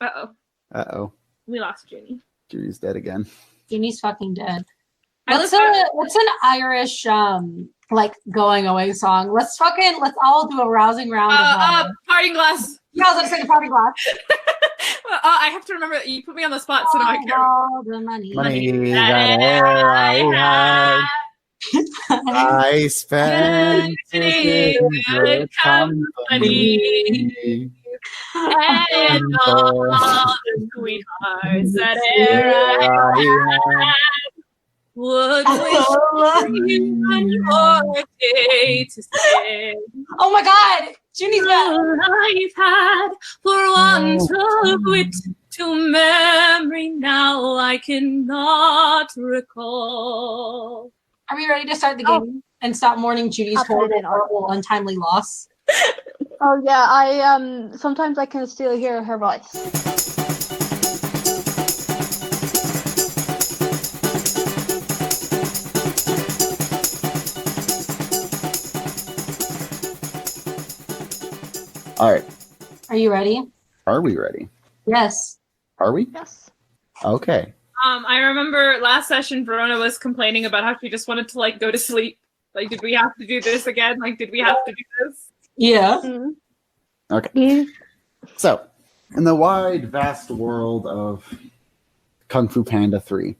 Uh-oh. We lost Junie. Junie's dead again. Junie's fucking dead. What's an Irish going away song? Let's all do a rousing round of party glass. Yeah, I was gonna say the party glass. I have to remember that you put me on the spot, so now I can't. All the money that e'er I had, I spent it in good company. And all the sweethearts that e'er I had would wish you on your day to stay. Oh my God, Junie's back. I've had for want of wit to memory now I cannot recall. Are we ready to start the game and stop mourning Junie's horrible, untimely loss? Oh yeah, I sometimes I can still hear her voice. All right. Are you ready? Are we ready? Yes. Are we? Yes. Okay. I remember last session Verona was complaining about how she just wanted to go to sleep. Did we have to do this again? Did we have to do this? Yeah. Mm-hmm. Okay. So, in the wide, vast world of Kung Fu Panda 3.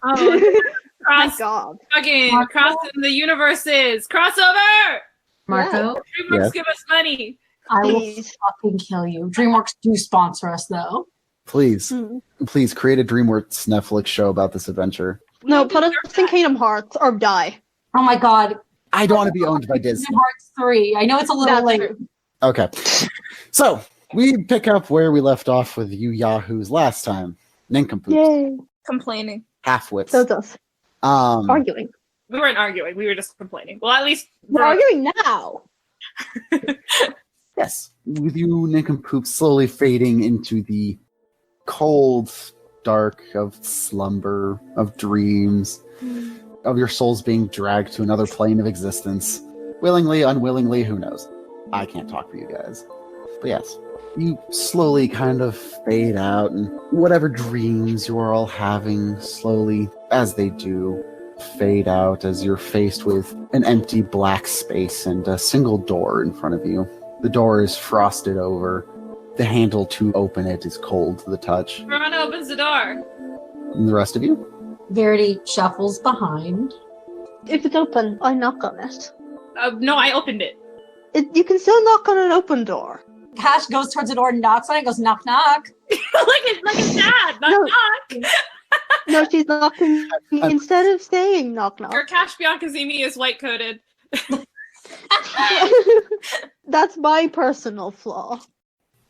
Oh, My God. Fucking crossing the universes. Crossover! Marco? DreamWorks, Yes. give us money. I will Please. fucking kill you. DreamWorks do sponsor us, though. Please, Mm. please create a DreamWorks Netflix show about this adventure. No, put us in Kingdom Hearts or die. Oh my God. I don't want to be owned by Disney. Kingdom Hearts 3. I know it's a little That's late. true. Okay. So, we pick up where we left off with you yahoos last time. Nincompoops. Yay. Complaining. Halfwits. So does. Arguing. We weren't arguing. We were just complaining. Well, at least We're arguing now. Yes. With you nincompoops slowly fading into the cold dark of slumber, of dreams, of your souls being dragged to another plane of existence. Willingly, unwillingly, who knows? I can't talk for you guys. But yes, you slowly kind of fade out, and whatever dreams you are all having slowly, as they do, fade out as you're faced with an empty black space and a single door in front of you. The door is frosted over. The handle to open it is cold to the touch. Verona opens the door. And the rest of you? Verity shuffles behind. If it's open, I knock on it. No, I opened it. You can still knock on an open door. Cash goes towards the door and knocks on it and goes, knock, knock. like a dad. Knock, knock. No, she's knocking instead of saying knock knock. Your Cash Biancazimi is white-coated. That's my personal flaw.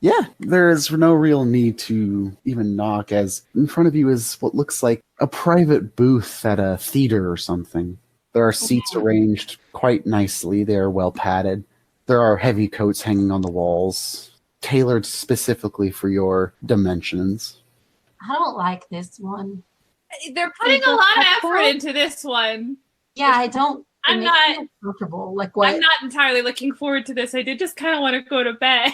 Yeah, there is no real need to even knock, as in front of you is what looks like a private booth at a theater or something. There are seats arranged quite nicely. They are well padded. There are heavy coats hanging on the walls, tailored specifically for your dimensions. I don't like this one. They're putting a lot of effort into this one. Yeah, I don't. I'm not comfortable. Like what? I'm not entirely looking forward to this. I did just kind of want to go to bed.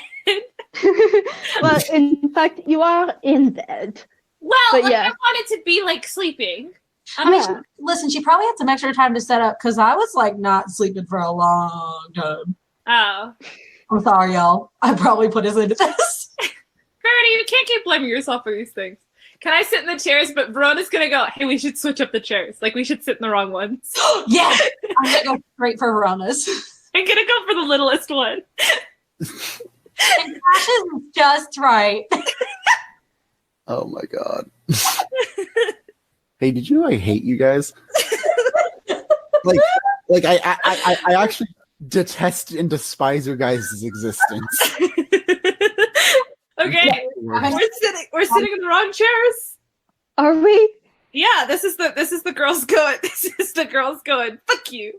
Well, in fact, you are in bed. Well, But yeah. I wanted to be sleeping. I mean, Yeah. listen, she probably had some extra time to set up because I was not sleeping for a long time. Oh. I'm sorry, y'all. I probably put us into this. Verity, you can't keep blaming yourself for these things. Can I sit in the chairs? But Verona's gonna go, hey, we should switch up the chairs. We should sit in the wrong ones. Yeah, I'm gonna go straight for Verona's. I'm gonna go for the littlest one. And Cash is just right. Oh my god. Hey, did you know I hate you guys? I actually detest and despise your guys' existence. Okay, we're sitting in the wrong chairs. Are we? Yeah, this is the girls going. This is the girls going. Fuck you.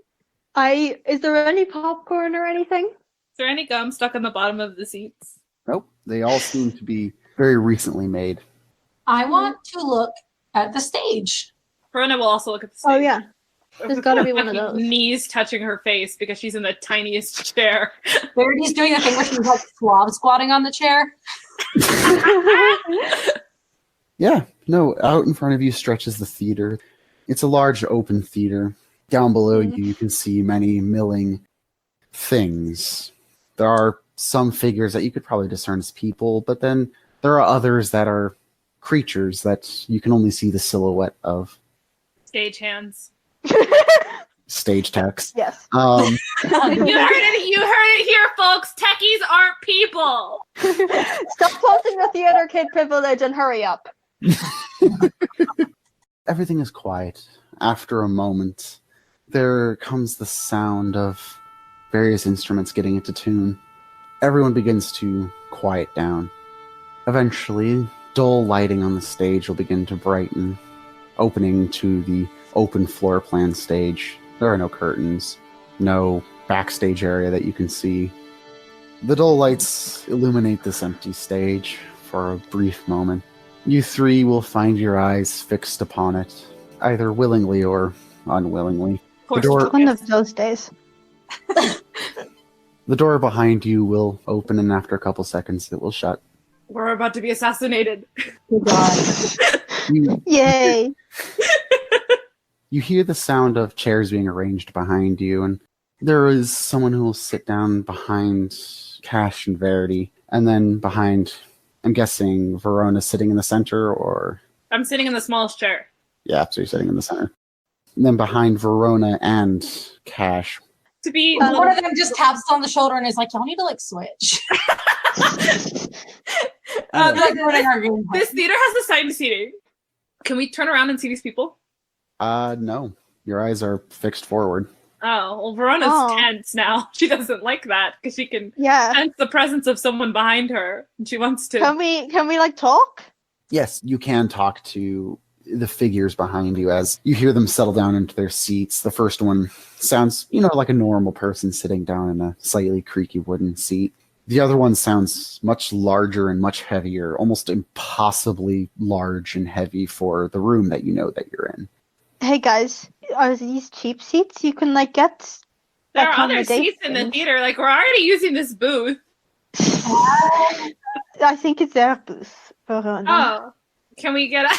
Is there any popcorn or anything? Is there any gum stuck on the bottom of the seats? Nope. They all seem to be very recently made. I want to look at the stage. Verona will also look at the stage. Oh yeah, there's got to be one of those. Knees touching her face because she's in the tiniest chair. Verity's doing the thing where she's Slav squatting on the chair. Yeah, no, out in front of you stretches the theater. It's a large open theater. Down below you can see many milling things. There are some figures that you could probably discern as people, but then there are others that are creatures that you can only see the silhouette of. Stage hands. Stage text. Yes. You heard it here, folks. Techies aren't people. Stop flaunting the theater kid privilege and hurry up. Everything is quiet. After a moment, there comes the sound of various instruments getting into tune. Everyone begins to quiet down. Eventually, dull lighting on the stage will begin to brighten, opening to the open floor plan stage. There are no curtains, no backstage area that you can see. The dull lights illuminate this empty stage for a brief moment. You three will find your eyes fixed upon it, either willingly or unwillingly. Of course, One of those days. The door behind you will open, and after a couple seconds, it will shut. we're about to be assassinated. Oh, God. Yay. You hear the sound of chairs being arranged behind you, and there is someone who will sit down behind Cash and Verity, and then behind, I'm guessing, Verona sitting in the center, or... I'm sitting in the smallest chair. Yeah, so you're sitting in the center. And then behind Verona and Cash. To be One of them just taps on the shoulder and is like, y'all need to like switch. this theater has assigned seating. Can we turn around and see these people? No. Your eyes are fixed forward. Oh, well, Verona's tense now. She doesn't like that because she can sense the presence of someone behind her. And she wants to... Can we like talk? Yes, you can talk to the figures behind you as you hear them settle down into their seats. The first one sounds, like a normal person sitting down in a slightly creaky wooden seat. The other one sounds much larger and much heavier, almost impossibly large and heavy for the room that you know that you're in. Hey guys, are these cheap seats? You can like get. There are other seats in the theater. Like, we're already using this booth. I think it's their booth. Verona. Oh, can we get?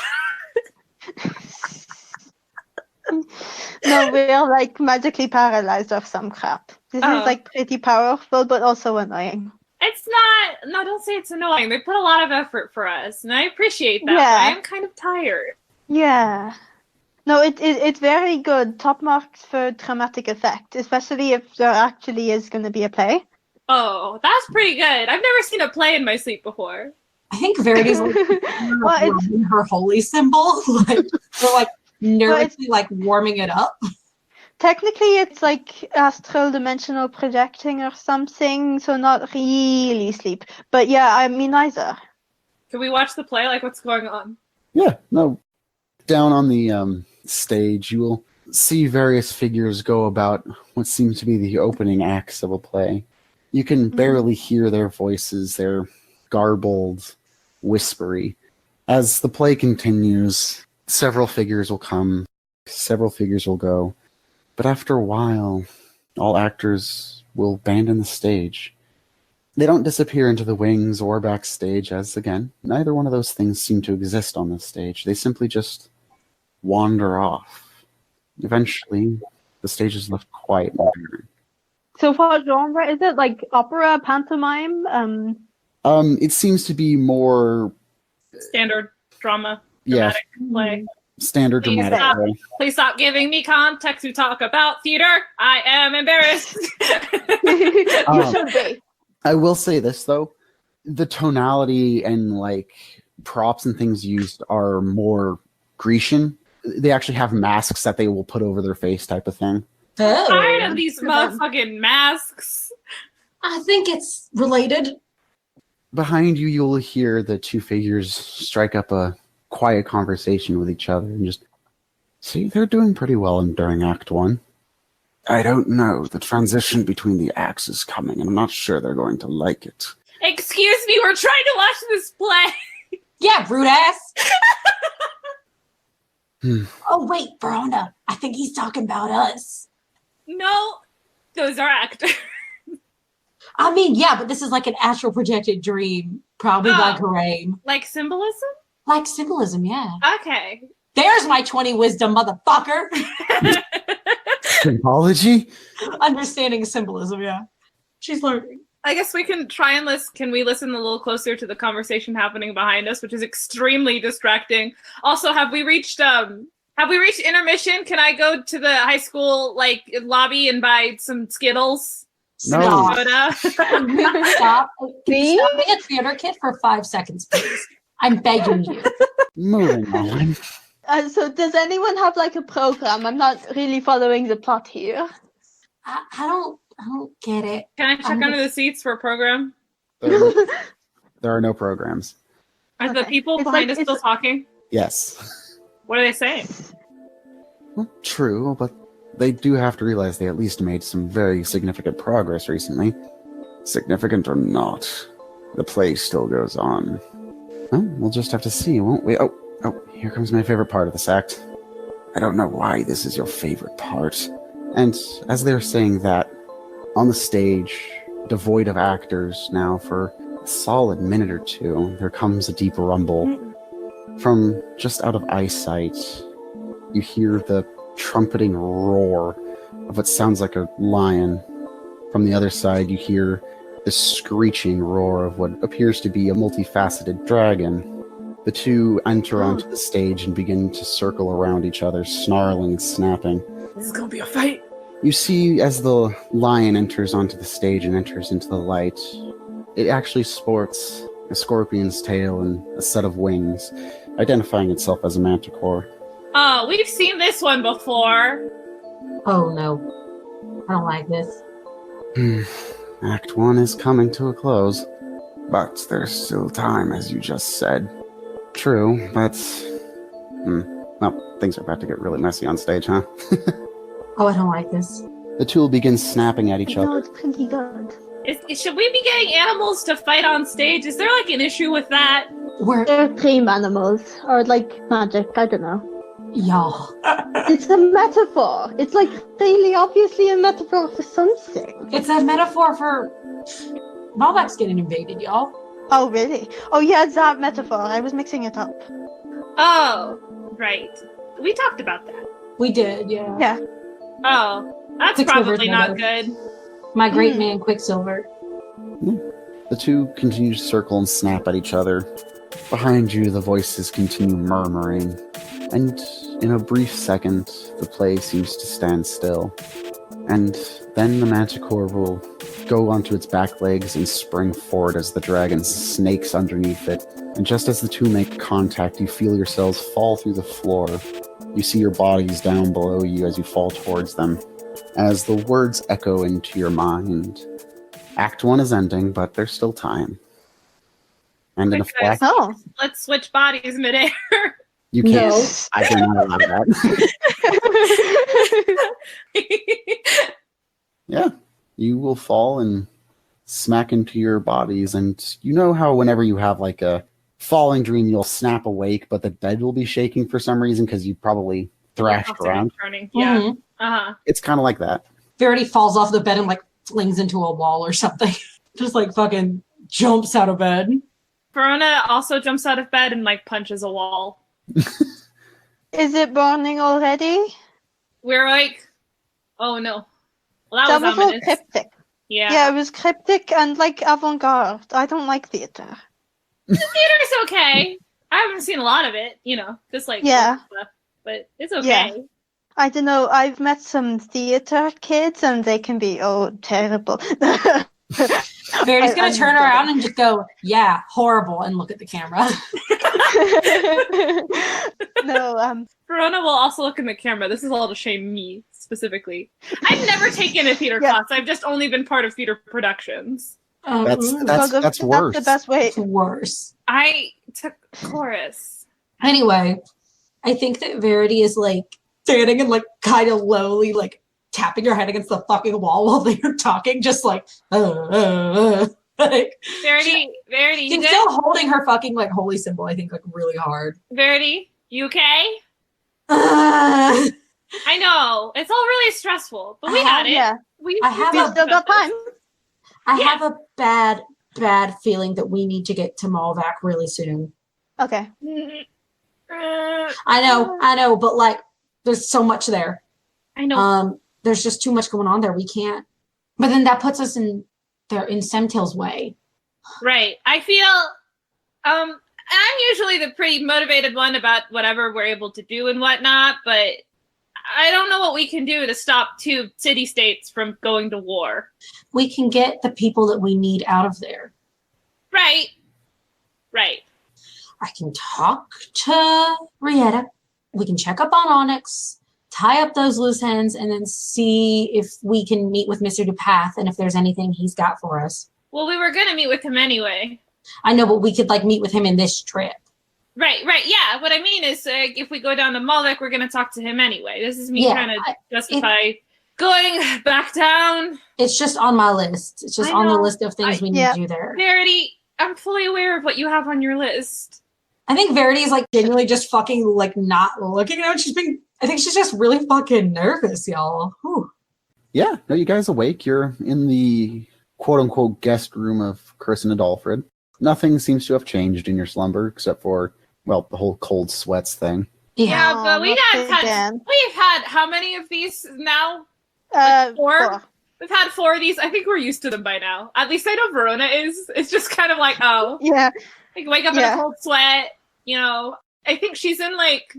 No, we're like magically paralyzed or some crap. This is like pretty powerful, but also annoying. It's not. No, don't say it's annoying. They put a lot of effort for us, and I appreciate that. Yeah. But I am kind of tired. Yeah. No, it's very good. Top marks for dramatic effect, especially if there actually is going to be a play. Oh, that's pretty good. I've never seen a play in my sleep before. I think Verity's like her holy symbol. Like they're like nervously like warming it up. Technically, it's like astral dimensional projecting or something, so not really sleep. But yeah, I mean neither. Can we watch the play? Like, what's going on? Yeah, no. Down on the stage, you will see various figures go about what seems to be the opening acts of a play. You can barely hear their voices. They're garbled, whispery. As the play continues, several figures will come, several figures will go. But after a while, all actors will abandon the stage. They don't disappear into the wings or backstage, as, again, neither one of those things seem to exist on this stage. They simply just wander off. Eventually, the stage is left quiet and barren. So what genre is it? Like opera, pantomime? It seems to be more... Standard drama. Dramatic play. Standard dramatic play. Please stop giving me context to talk about theater. I am embarrassed. You should be. I will say this, though. The tonality and, props and things used are more Grecian. They actually have masks that they will put over their face type of thing. I'm tired of these motherfucking masks. I think it's related. Behind you, you'll hear the two figures strike up a quiet conversation with each other and just see, they're doing pretty well during Act 1. I don't know. The transition between the acts is coming, and I'm not sure they're going to like it. Excuse me, we're trying to watch this play. Yeah, rude ass. Oh, wait, Verona. I think he's talking about us. No, those are actors. I mean, yeah, but this is like an astral projected dream. Probably by Kareem. Like symbolism? Like symbolism, yeah. Okay. There's my 20 wisdom, motherfucker. Symbology? Understanding symbolism, yeah. She's learning. I guess we can try and can we listen a little closer to the conversation happening behind us, which is extremely distracting. Also, have we reached intermission? Can I go to the high school lobby and buy some Skittles? No. Soda? Stop. Can you stop being a theater kid for 5 seconds, please? I'm begging you. Moving on. So does anyone have a program? I'm not really following the plot here. I don't get it. Can I check under the seats for a program? There are no programs. Are the people behind us still talking? Yes. What are they saying? Well, true, but they do have to realize they at least made some very significant progress recently. Significant or not, the play still goes on. Well, we'll just have to see, won't we? Oh, here comes my favorite part of this act. I don't know why this is your favorite part. And as they're saying that, on the stage, devoid of actors now for a solid minute or two, there comes a deep rumble. From just out of eyesight, you hear the trumpeting roar of what sounds like a lion. From the other side, you hear the screeching roar of what appears to be a multifaceted dragon. The two enter onto the stage and begin to circle around each other, snarling and snapping. This is gonna be a fight. You see, as the lion enters onto the stage and enters into the light, it actually sports a scorpion's tail and a set of wings, identifying itself as a manticore. Oh, we've seen this one before. Oh no. I don't like this. Act 1 is coming to a close. But there's still time, as you just said. True, but... well, things are about to get really messy on stage, huh? Oh, I don't like this. The two will begin snapping at each No, other. it's pretty good. Should we be getting animals to fight on stage? Is there an issue with that? They're dream animals, or magic, I don't know. Y'all. It's a metaphor. It's really obviously a metaphor for something. It's a metaphor for Malbec's getting invaded, y'all. Oh, really? Oh, yeah, it's that metaphor. I was mixing it up. Oh, right. We talked about that. We did, yeah. Yeah. Oh, that's Quicksilver's probably not good. My great man, Quicksilver. The two continue to circle and snap at each other. Behind you, the voices continue murmuring. And in a brief second, the play seems to stand still. And then the manticore will go onto its back legs and spring forward as the dragon snakes underneath it. And just as the two make contact, you feel yourselves fall through the floor. You see your bodies down below you as you fall towards them. As the words echo into your mind, Act 1 is ending, but there's still time. And in a flash... Oh. Let's switch bodies midair. You can't. No. I do not allow that. Yeah. You will fall and smack into your bodies. And you know how whenever you have a falling dream, you'll snap awake, but the bed will be shaking for some reason because you probably thrashed around? Turning. Yeah. Mm-hmm. Uh-huh. It's kind of like that. Verity falls off the bed and flings into a wall or something. Just fucking jumps out of bed. Verona also jumps out of bed and punches a wall. Is it burning already? We're oh no. Well, That was was all ominous. cryptic. Yeah. Yeah, it was cryptic and avant-garde. I don't like theater. The theater's okay. I haven't seen a lot of it, just Yeah. stuff, but it's okay. Yeah. I don't know. I've met some theater kids and they can be terrible. Verity's gonna turn around and just go, yeah, horrible, and look at the camera. No, Verona will also look in the camera. This is all to shame me specifically. I've never taken a theater Yeah. class. I've just only been part of theater productions. That's well, worse. that's the best way. It's worse. I took chorus. Anyway, I think that Verity is standing and kind of lowly tapping her head against the fucking wall while they're talking, just Verity, you she's good? still holding her fucking holy symbol, I think, really hard. Verity, you okay? I I know it's all really stressful, but we got it. Yeah, We have we a- still got time. have a bad bad feeling that we need to get to Malvac really soon. Okay. I know, but like, there's so much there. I know. There's just too much going on there. We can't. But then that puts us in Semtail's way. Right. I feel, I'm usually the pretty motivated one about whatever we're able to do and whatnot, but I don't know what we can do to stop 2 city-states from going to war. We can get the people that we need out of there. Right. I can talk to Rieta. We can check up on Onyx, tie up those loose ends, and then see if we can meet with Mr. DePath and if there's anything he's got for us. Well, we were going to meet with him anyway. I know, but we could like meet with him in this trip. Right. Yeah. What I mean is, if we go down to Malvik, we're going to talk to him anyway. This is me trying to justify going back down. It's just on my list. It's just on the list of things we need to do there. Verity, I'm fully aware of what you have on your list. I think Verity is like genuinely just fucking like not looking at him. I think she's just really fucking nervous, y'all. Whew. Yeah, no, you guys awake. You're in the quote-unquote guest room of Chris and Adolfred. Nothing seems to have changed in your slumber except for, well, the whole cold sweats thing. Yeah, but we've had how many of these now? Like 4? We've had 4 of these. I think we're used to them by now. At least I know Verona is. It's just kind of like, oh. Yeah. Like, wake up in a cold sweat, you know. I think she's in, like...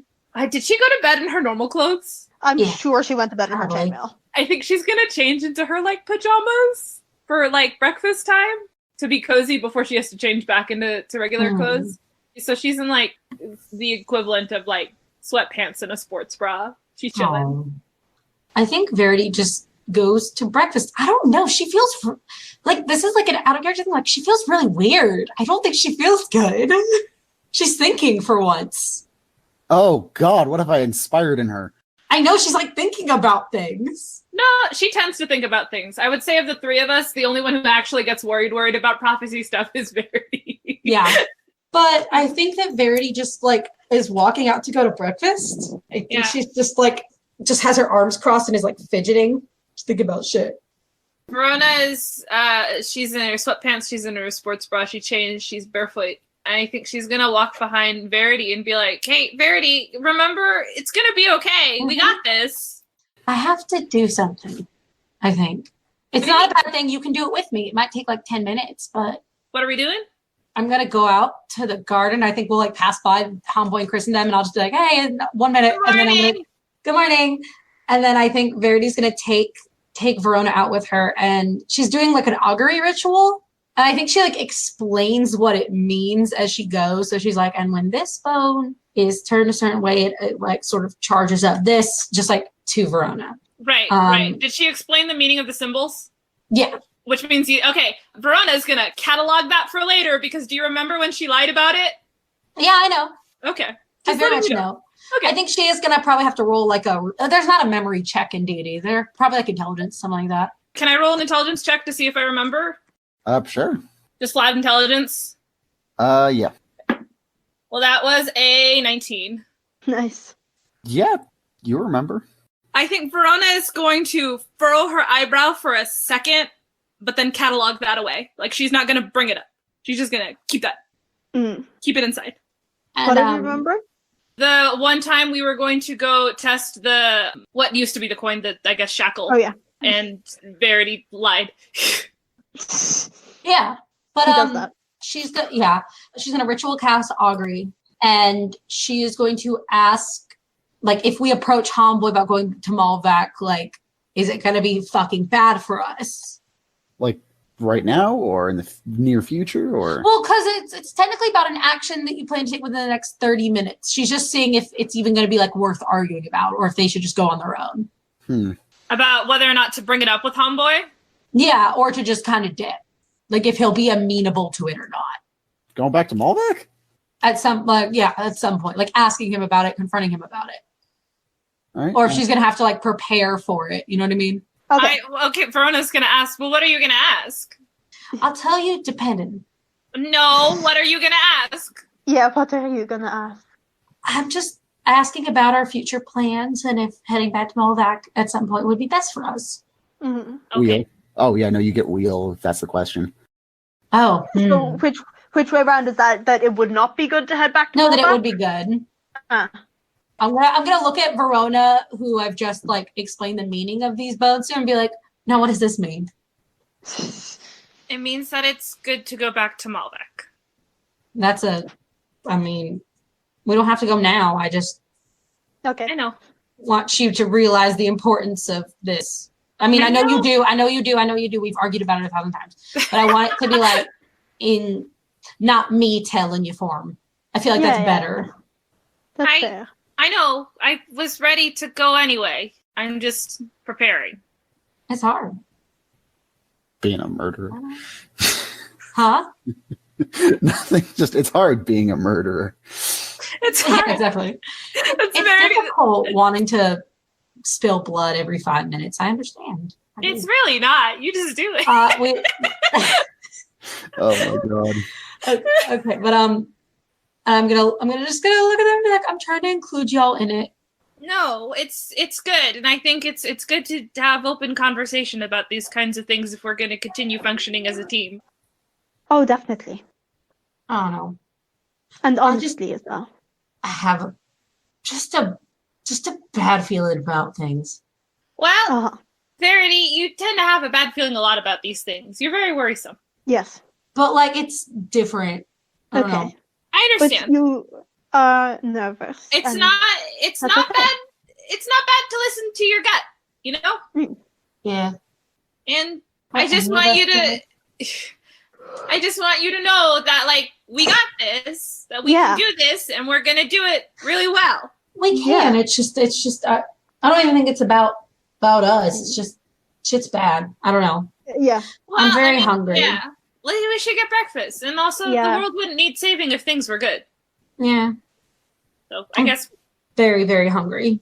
did she go to bed in her normal clothes? I'm sure she went to bed in her chainmail. I think she's going to change into her, like, pajamas for, like, breakfast time to be cozy before she has to change back into regular clothes. So she's in, like, the equivalent of, like, sweatpants and a sports bra. She's chilling. I think Verity just goes to breakfast. I don't know. She feels like this is like an out of character thing. Like she feels really weird. I don't think she feels good. She's thinking for once. Oh God, what have I inspired in her? I know she's like thinking about things. No, she tends to think about things. I would say of the 3 of us, the only one who actually gets worried about prophecy stuff is Verity. Yeah. But I think that Verity just like is walking out to go to breakfast. I think she's just like just has her arms crossed and is like fidgeting. Just thinking about shit. Verona is she's in her sweatpants, she's in her sports bra, she changed, she's barefoot. I think she's gonna walk behind Verity and be like, "Hey, Verity, remember, it's gonna be okay. We got this." I have to do something. I think it's not a bad thing. You can do it with me. It might take like 10 minutes, but what are we doing? I'm gonna go out to the garden. I think we'll like pass by Homeboy and Chris and them, and I'll just be like, "Hey, in 1 minute," and then I'm gonna, "Good morning," and then I think Verity's gonna take Verona out with her, and she's doing like an augury ritual. And I think she like explains what it means as she goes. So she's like, and when this phone is turned a certain way, it like sort of charges up this, just like to Verona. Right, right. Did she explain the meaning of the symbols? Yeah. Which means Verona's gonna catalog that for later because do you remember when she lied about it? Yeah, I know. Okay. I very much know. Okay. I think she is gonna probably have to roll like there's not a memory check in D&D. They're probably like intelligence, something like that. Can I roll an intelligence check to see if I remember? Sure. Just flat intelligence? Yeah. Well, that was a 19. Nice. Yeah, you remember. I think Verona is going to furrow her eyebrow for a second, but then catalog that away. Like, she's not going to bring it up. She's just going to keep that. Keep it inside. And, what do you remember? The one time we were going to go test what used to be the coin, I guess, shackle. Oh, yeah. And Verity lied. Yeah. But she's gonna ritual cast augury, and she is going to ask, like, if we approach Homeboy about going to Malvac, like, is it gonna be fucking bad for us? Like right now, or in the near future, or well, because it's technically about an action that you plan to take within the next 30 minutes. She's just seeing if it's even gonna be like worth arguing about, or if they should just go on their own. About whether or not to bring it up with Homeboy? Yeah, or to just kind of dip. Like, if he'll be amenable to it or not. Going back to Malvac? At some point. Like, asking him about it, confronting him about it. All right, or if she's going to have to, like, prepare for it. You know what I mean? Okay, Verona's going to ask, well, what are you going to ask? I'll tell you, depending. No, what are you going to ask? Yeah, what are you going to ask? I'm just asking about our future plans and if heading back to Malvac at some point would be best for us. Mm-hmm. Okay. Wheel. Oh, yeah, no, you get wheel if that's the question. Oh. So which way around is that? That it would not be good to head back to No, that it Malva? would be good. Ah. I'm gonna look at Verona, who I've just like explained the meaning of these boats to, and be like, now what does this mean? It means that it's good to go back to Malbec. I mean, we don't have to go now. I just Okay. I know. want you to realize the importance of this. I mean, I know you do. I know you do. We've argued about it 1,000 times. But I want it to be like in not me telling you form. I feel like that's better. That's fair. I know. I was ready to go anyway. I'm just preparing. It's hard. Being a murderer. Huh? Nothing. Just it's hard being a murderer. It's hard. Yeah, exactly. It's It's very difficult wanting to spill blood every 5 minutes. I understand. It's really not. You just do it. Oh my god. Okay, but I'm just gonna look at them and be like, I'm trying to include y'all in it. No, it's good, and I think it's good to have open conversation about these kinds of things if we're going to continue functioning as a team. Oh, definitely. I don't know. And honestly as well. I have just a bad feeling about things. Well, Verity, you tend to have a bad feeling a lot about these things. You're very worrisome. Yes. But like it's different. I don't know. I understand. But you are nervous. It's not bad. It's not bad to listen to your gut, you know? Yeah. And I just want you to know that like we got this, that we can do this, and we're gonna do it really well. We can. It's just I don't even think it's about us. It's just shit's bad. I don't know. Yeah. Well, I'm very hungry. Yeah. We should get breakfast. And also the world wouldn't need saving if things were good. Yeah. So I guess very, very hungry.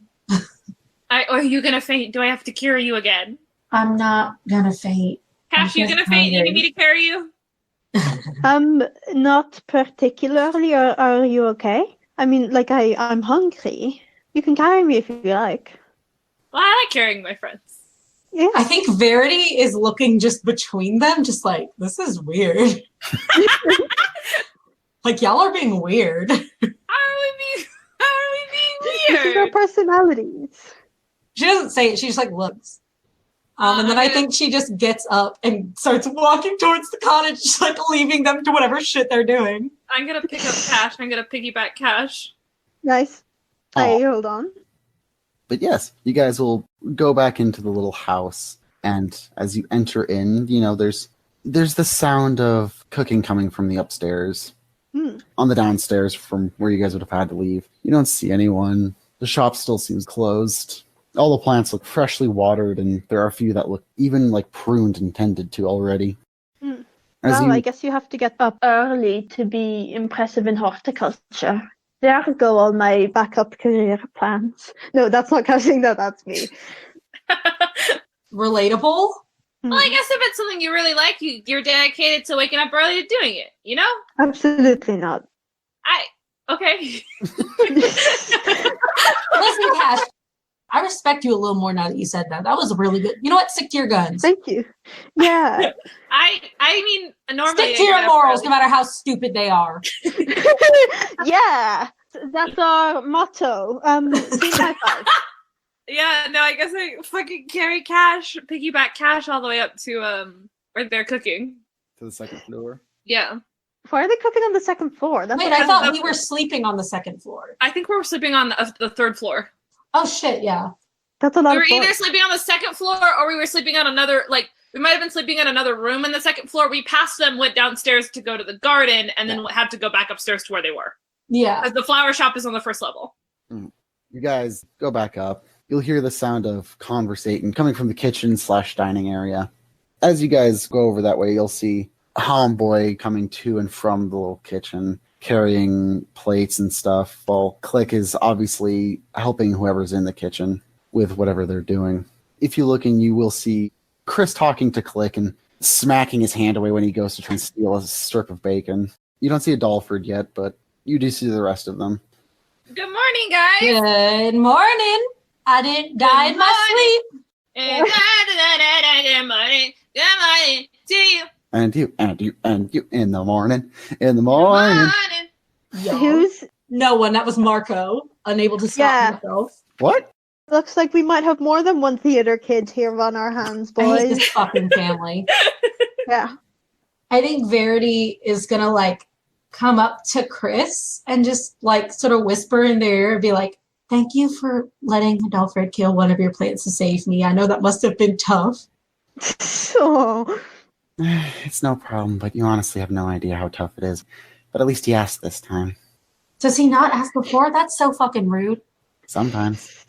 are you gonna faint? Do I have to carry you again? I'm not gonna faint. Cash, you gonna faint? You need me to carry you? Not particularly. Are you okay? I mean, like I'm hungry. You can carry me if you like. Well, I like carrying my friends. Yeah. I think Verity is looking just between them, just like, this is weird. Like, y'all are being weird. How are we being This is our weird? personalities. She doesn't say it, she just like looks. And then I think she just gets up and starts walking towards the cottage, just like leaving them to whatever shit they're doing. I'm gonna pick up Cash. I'm gonna piggyback Cash. Nice. Hey, hold on. But yes, you guys will go back into the little house, and as you enter in, you know, there's the sound of cooking coming from the upstairs. On the downstairs from where you guys would have had to leave. You don't see anyone. The shop still seems closed. All the plants look freshly watered, and there are a few that look even like pruned and tended to already. Well, I guess you have to get up early to be impressive in horticulture. There go all my backup career plans. No, that's not counting. That's me. Relatable? Well, I guess if it's something you really like, you're dedicated to waking up early to doing it, you know? Absolutely not. Okay. Listen, Cash, I respect you a little more now that you said that. That was really good. You know what? Stick to your guns. Thank you. Yeah. I mean, normally Stick to your morals, no matter how stupid they are. Yeah. That's our motto. Team high five. Yeah, no, I guess I fucking carry Cash, piggyback Cash all the way up to where they're cooking. To the second floor. Yeah. Why are they cooking on the second floor? Wait, I thought we were sleeping on the second floor. I think we were sleeping on the third floor. Oh shit, yeah. That's a lot We were of either floors. sleeping on the second floor or we were sleeping on another, like, we might have been sleeping in another room in the second floor. We passed them, went downstairs to go to the garden, and then had to go back upstairs to where they were. Yeah. Because the flower shop is on the first level. You guys go back up. You'll hear the sound of conversating coming from the kitchen/dining area. As you guys go over that way, you'll see a homeboy coming to and from the little kitchen, carrying plates and stuff, while Click is obviously helping whoever's in the kitchen with whatever they're doing. If you look in, you will see Chris talking to Click and smacking his hand away when he goes to try and steal a strip of bacon. You don't see a Dolford yet, but you do see the rest of them. Good morning, guys! Good morning. I didn't die in my sleep. Good morning to you. and you, and you, and you, in the morning, in the morning. Who's? No one. That was Marco, unable to stop himself. What? Looks like we might have more than one theater kid here on our hands, I hate boys. this fucking family. Yeah. I think Verity is gonna like come up to Chris and just like sort of whisper in their ear and be like, "Thank you for letting Adolfred kill one of your plants to save me. I know that must have been tough." Oh. It's no problem, but you honestly have no idea how tough it is. But at least he asked this time. Does he not ask before? That's so fucking rude. Sometimes.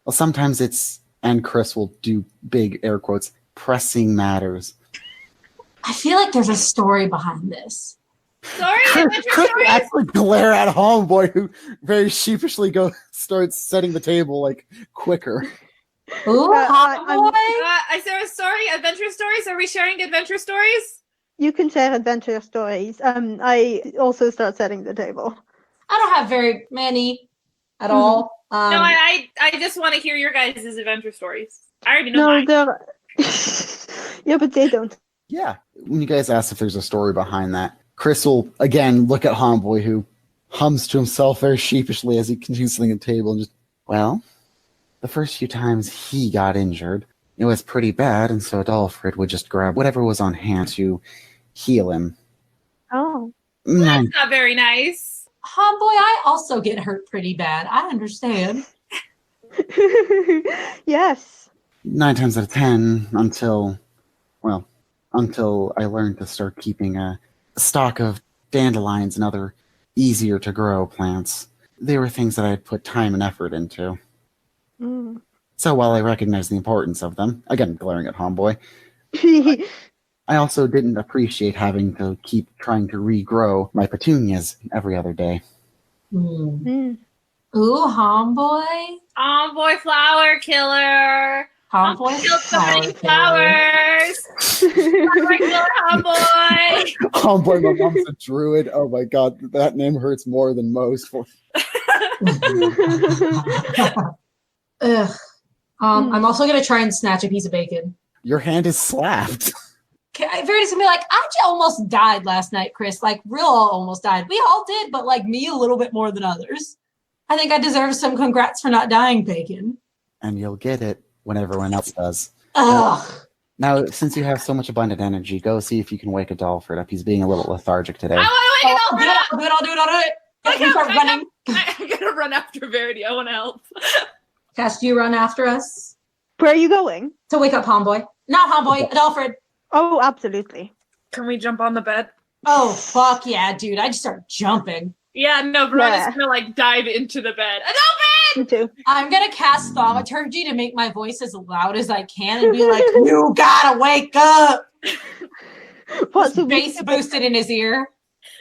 Well, sometimes it's, and Chris will do big air quotes, pressing matters. I feel like there's a story behind this. Sorry, Chris actually glare at Homeboy, who very sheepishly starts setting the table like quicker. Ooh, Is there a story? Adventure stories? Are we sharing adventure stories? You can share adventure stories. I also start setting the table. I don't have very many at all. No, I just want to hear your guys' adventure stories. I already know mine. Yeah, but they don't. Yeah. When you guys ask if there's a story behind that, Chris will again look at Homeboy, who hums to himself very sheepishly as he continues sitting at the table and just, well, the first few times he got injured, it was pretty bad, and so Adolfred would just grab whatever was on hand to heal him. Oh. That's not very nice. Homeboy, I also get hurt pretty bad. I understand. Yes. 9 times out of 10 until I learned to start keeping a stock of dandelions and other easier to grow plants. They were things that I had put time and effort into. Mm. So while I recognize the importance of them, again glaring at Homeboy, I also didn't appreciate having to keep trying to regrow my petunias every other day. Mm. Ooh, Homeboy. Homeboy flower killer. Homeboy killed so many flowers. Flower killer, Homeboy. Homeboy, my mom's a druid. Oh my god, that name hurts more than most. Ugh. I'm also gonna try and snatch a piece of bacon. Your hand is slapped. Verity's gonna be like, I almost died last night, Chris. Like, real almost died. We all did, but like me a little bit more than others. I think I deserve some congrats for not dying, bacon. And you'll get it when everyone else does. Ugh. Now, since you have so much abundant energy, go see if you can wake Adolfred up. He's being a little lethargic today. I want to wake Adolfred up. I'll do it. Start running. I'm gonna run after Verity. I want to help. Cass, do you run after us? Where are you going? To wake up Homeboy. Not Homeboy, Adolfred. Oh, absolutely. Can we jump on the bed? Oh, fuck yeah, dude. I just start jumping. Yeah, no, Verona's gonna like dive into the bed. Adolfred! Me too. I'm gonna cast thaumaturgy to make my voice as loud as I can and be like, you gotta wake up! What's the bass boosted in his ear.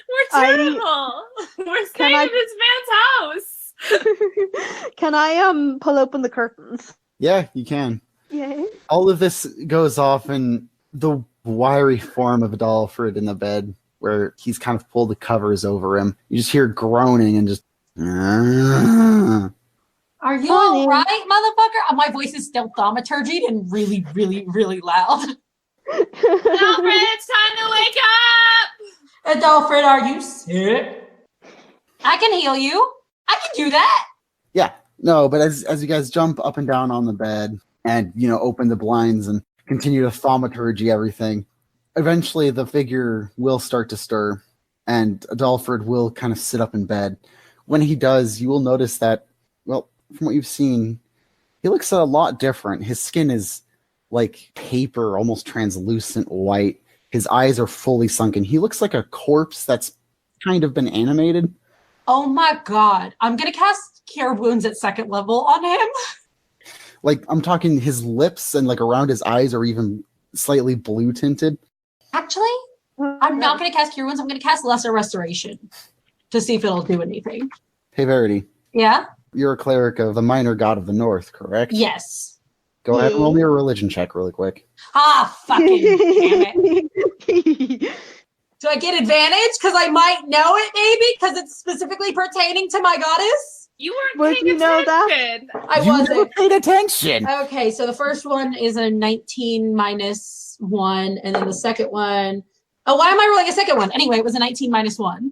We're terrible. We're staying in this man's house. Can I pull open the curtains? Yeah, you can. Yay. All of this goes off in the wiry form of Adolfred in the bed, where he's kind of pulled the covers over him. You just hear groaning and just... Are you all right, motherfucker? My voice is still thaumaturgy and really, really, really loud. Adolfred, it's time to wake up! Adolfred, are you sick? I can heal you. I can do that. Yeah, no, but as you guys jump up and down on the bed and, open the blinds and continue to thaumaturgy everything, eventually the figure will start to stir, and Adolfred will kind of sit up in bed. When he does, you will notice that, well, from what you've seen, he looks a lot different. His skin is like paper, almost translucent white. His eyes are fully sunken. He looks like a corpse that's kind of been animated. Oh my god. I'm going to cast Cure Wounds at 2nd level on him. Like, I'm talking his lips and like around his eyes are even slightly blue tinted. Actually, I'm not going to cast Cure Wounds. I'm going to cast Lesser Restoration to see if it'll do anything. Hey, Verity. Yeah? You're a cleric of the minor god of the north, correct? Yes. Go ahead and roll me a religion check really quick. Ah, fucking damn it. Do I get advantage? Because I might know it, maybe? Because it's specifically pertaining to my goddess? You weren't paying attention. I wasn't. Never paid attention. Okay, so the first one is a 19 minus -1, and then the second one. Oh, why am I rolling a second one? Anyway, it was a 19 -1.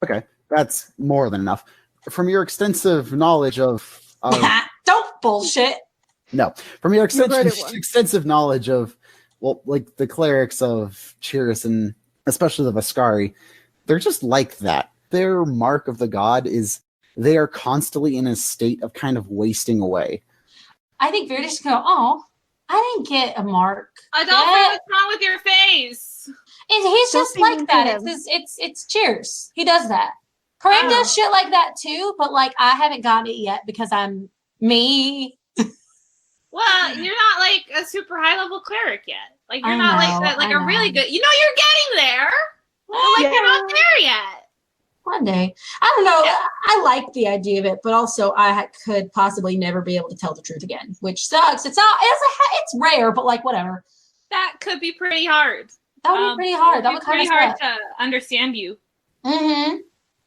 Okay, that's more than enough. From your extensive knowledge of Don't bullshit. no, from your right at one. extensive knowledge of, well, like the clerics of Chiris and especially the Vascari, they're just like that. Their mark of the god is they are constantly in a state of kind of wasting away. I think Verity just go, oh, I didn't get a mark. Adolfo, yet." what's wrong with your face? And he's Don't just be like mean to that. him. It's Cheers. He does that. Corinne does shit like that too, but like I haven't gotten it yet because I'm me. Well, you're not like a super high level cleric yet. Like you're I not know, like I a really know. good. You know, you're getting there, but like you're not there yet. One day. I don't know. I like the idea of it, but also I could possibly never be able to tell the truth again, which sucks. It's rare, but like whatever. That could be pretty hard. That would be pretty hard. That would kind pretty of hard to understand you. Mm-hmm.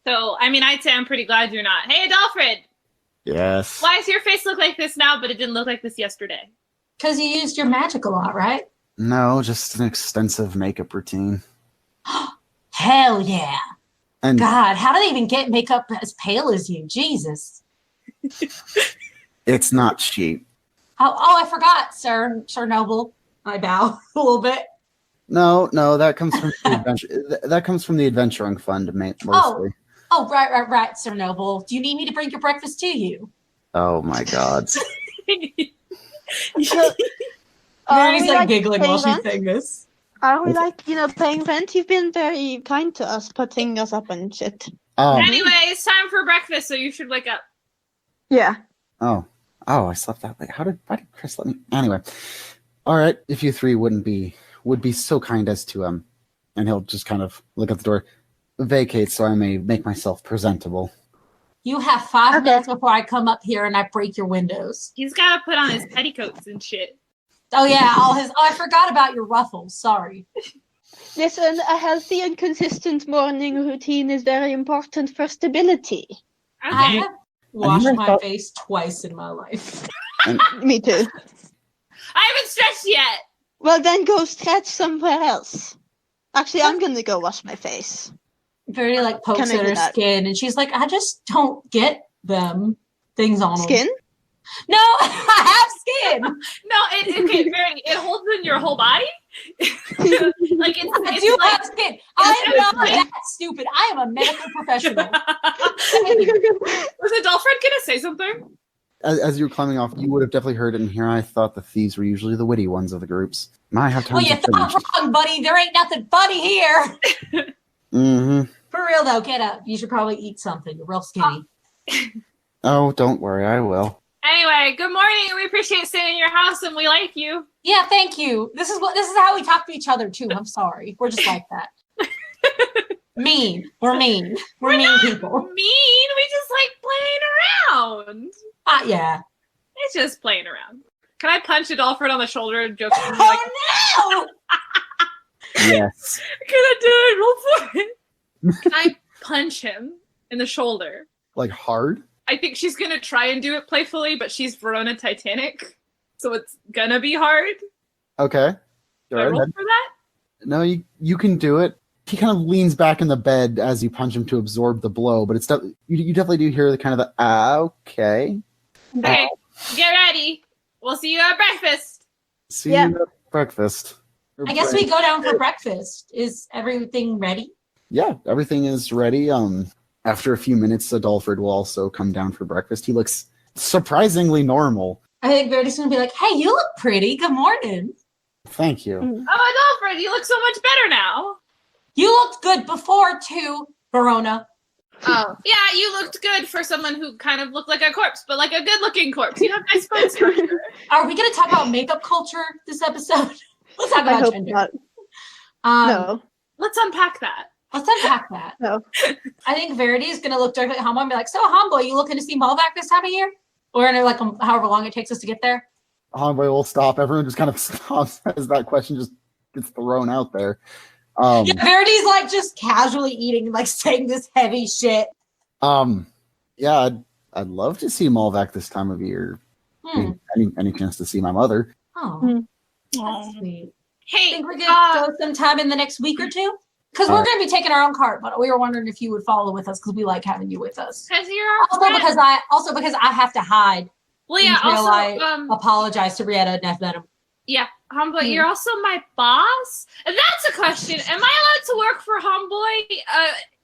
So, I mean, I'd say I'm pretty glad you're not. Hey, Adolfred, Yes. why does your face look like this now, but it didn't look like this yesterday? Because you used your magic a lot, right? No, just an extensive makeup routine. Hell yeah. And God, how do they even get makeup as pale as you? Jesus. it's not cheap. Oh, I forgot, Sir Noble. I bow a little bit. No, that comes from the adventure. That comes from the adventuring fund, mostly. Oh, right, Sir Noble. Do you need me to bring your breakfast to you? Oh my god. So, Mary's we like giggling while paying she's saying this. Are we paying rent? You've been very kind to us, putting us up and shit. Anyway, it's time for breakfast, so you should wake up. Yeah. Oh, I slept that late. Why did Chris let me? Anyway, all right. If you three would be so kind as to and he'll just kind of look at the door, vacate so I may make myself presentable. You have 5 minutes before I come up here and I break your windows. He's got to put on his petticoats and shit. Oh yeah, I forgot about your ruffles. Sorry. Listen, a healthy and consistent morning routine is very important for stability. I Okay. have washed never my thought- face twice in my life. Me too. I haven't stretched yet. Well, then go stretch somewhere else. Actually, I'm gonna go wash my face. Very like pokes Can I at do her that? skin, and she's like, I just don't get them things on them. Skin? No, I have skin. No, it holds in your whole body. Like it's I do like, have skin. I am not like- that stupid. I am a medical professional. Was Adolfred gonna say something? As you were climbing off, you would have definitely heard it. And here I thought the thieves were usually the witty ones of the groups. I have time Well, you to finish. thought wrong, buddy. There ain't nothing funny here. Mm-hmm. For real though, get up. You should probably eat something. You're real skinny. Oh, don't worry, I will. Anyway, good morning. We appreciate staying in your house, and we like you. Yeah, thank you. This is how we talk to each other too. I'm sorry. We're just like that. Mean. We're mean. We're mean people. Mean. We just like playing around. Yeah. It's just playing around. Can I punch Adolfred on the shoulder and joke? Like, Oh Yes. can I do it? Roll for it. Can I punch him in the shoulder? Like hard? I think she's gonna try and do it playfully, but she's Verona Titanic, so it's gonna be hard. Okay. Do Go I roll ahead. for that? No, you can do it. He kind of leans back in the bed as you punch him to absorb the blow, but it's you definitely do hear the kind of the okay. Okay, get ready. We'll see you at breakfast. See Yeah. you at breakfast. Or I guess break- we go down for breakfast. Is everything ready? Yeah, everything is ready. After a few minutes, Adolfred will also come down for breakfast. He looks surprisingly normal. I think Verity's gonna be like, "Hey, you look pretty. Good morning. Thank you. Oh, Adolfred, you look so much better now. You looked good before too, Verona." Oh, yeah, you looked good for someone who kind of looked like a corpse, but like a good-looking corpse. You have nice bone structure. Are we gonna talk about makeup culture this episode? Let's talk I about hope gender. not. No. Let's unpack that. Let's unpack that. No. I think Verity is going to look directly at Homeboy and be like, "So, Homeboy, you looking to see Malvac this time of year?" Or in like however long it takes us to get there. Envoy will stop. Everyone just kind of stops as that question just gets thrown out there. Yeah, Verity's like just casually eating, like saying this heavy shit. Yeah, I'd love to see Malvac this time of year. Hmm. Any chance to see my mother? Oh, Hmm. that's sweet. Hey, think we're gonna go sometime in the next week or two? Because we're going to be taking our own cart, but we were wondering if you would follow with us because we like having you with us. Because you're our also because I have to hide. Well, yeah. Until Also, I apologize to Brietta and I've met him. Yeah, Homeboy, you're also my boss. And that's a question. Am I allowed to work for Homeboy?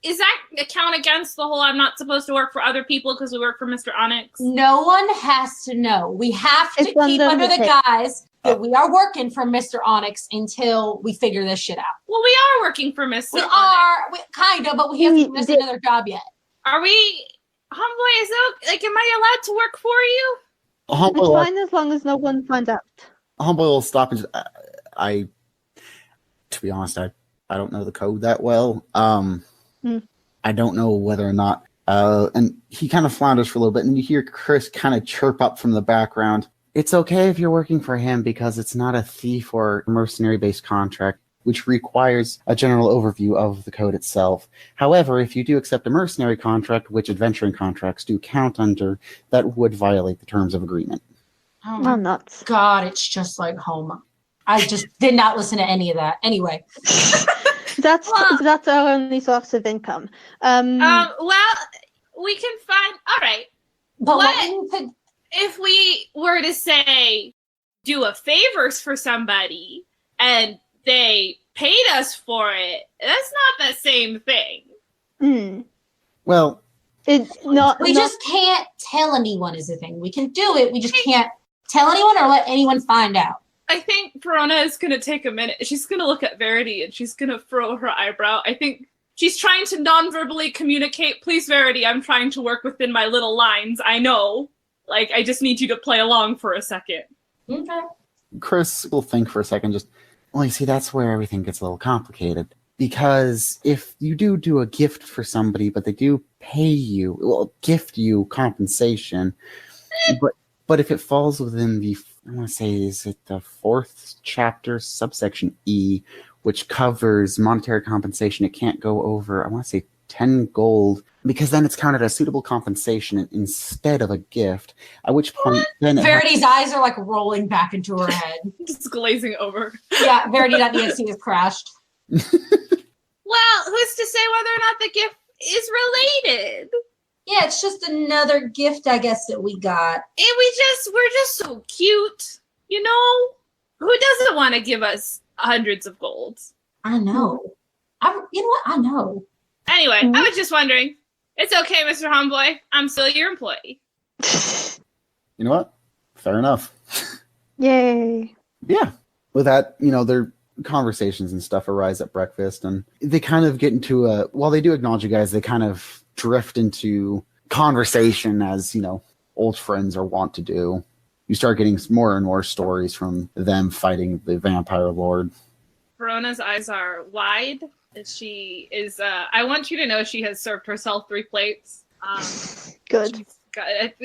Is that count against the whole I'm not supposed to work for other people because we work for Mr. Onyx? No one has to know. We have to keep under the guise that we are working for Mr. Onyx until we figure this shit out. Well, we are working for Mr. Onyx. Kind of, but we haven't given us another job yet. Are we? Homeboy, is it like, am I allowed to work for you? It's fine as long as no one finds out. Homeboy will stop and just, to be honest, I don't know the code that well. I don't know whether or not, and he kind of flounders for a little bit, and you hear Chris kind of chirp up from the background. It's okay if you're working for him because it's not a thief or mercenary-based contract, which requires a general overview of the code itself. However, if you do accept a mercenary contract, which adventuring contracts do count under, that would violate the terms of agreement. Oh my nuts. God, it's just like home. I just did not listen to any of that. Anyway. That's our only source of income. Well, we can find. All right. But if we were to say do a favors for somebody and they paid us for it, that's not the same thing. Well, we just can't tell anyone is the thing. We can do it. We just can't tell anyone or let anyone find out. I think Verona is going to take a minute. She's going to look at Verity and she's going to furrow her eyebrow. I think she's trying to non-verbally communicate. Please, Verity, I'm trying to work within my little lines. I know. Like, I just need you to play along for a second. Okay. Chris will think for a second. You see, that's where everything gets a little complicated. Because if you do a gift for somebody, but they do pay you, gift you compensation, but if it falls within the, I want to say, is it the 4th chapter, subsection E, which covers monetary compensation, it can't go over, I want to say, 10 gold, because then it's counted as suitable compensation instead of a gift, at which point then Verity's eyes are like rolling back into her head. Just glazing over. Yeah, Verity, that ESC has crashed. Well, who's to say whether or not the gift is related? Yeah, it's just another gift, I guess, that we got. And we're just so cute, you know? Who doesn't want to give us hundreds of golds? I know. You know what? I know. Anyway, I was just wondering. It's okay, Mr. Homeboy. I'm still your employee. You know what? Fair enough. Yay. Yeah. With that, their conversations and stuff arise at breakfast, and they kind of get into while they do acknowledge you guys, they kind of drift into conversation as, old friends are wont to do. You start getting more and more stories from them fighting the vampire lord. Verona's eyes are wide. She is, I want you to know she has served herself 3 plates. Good.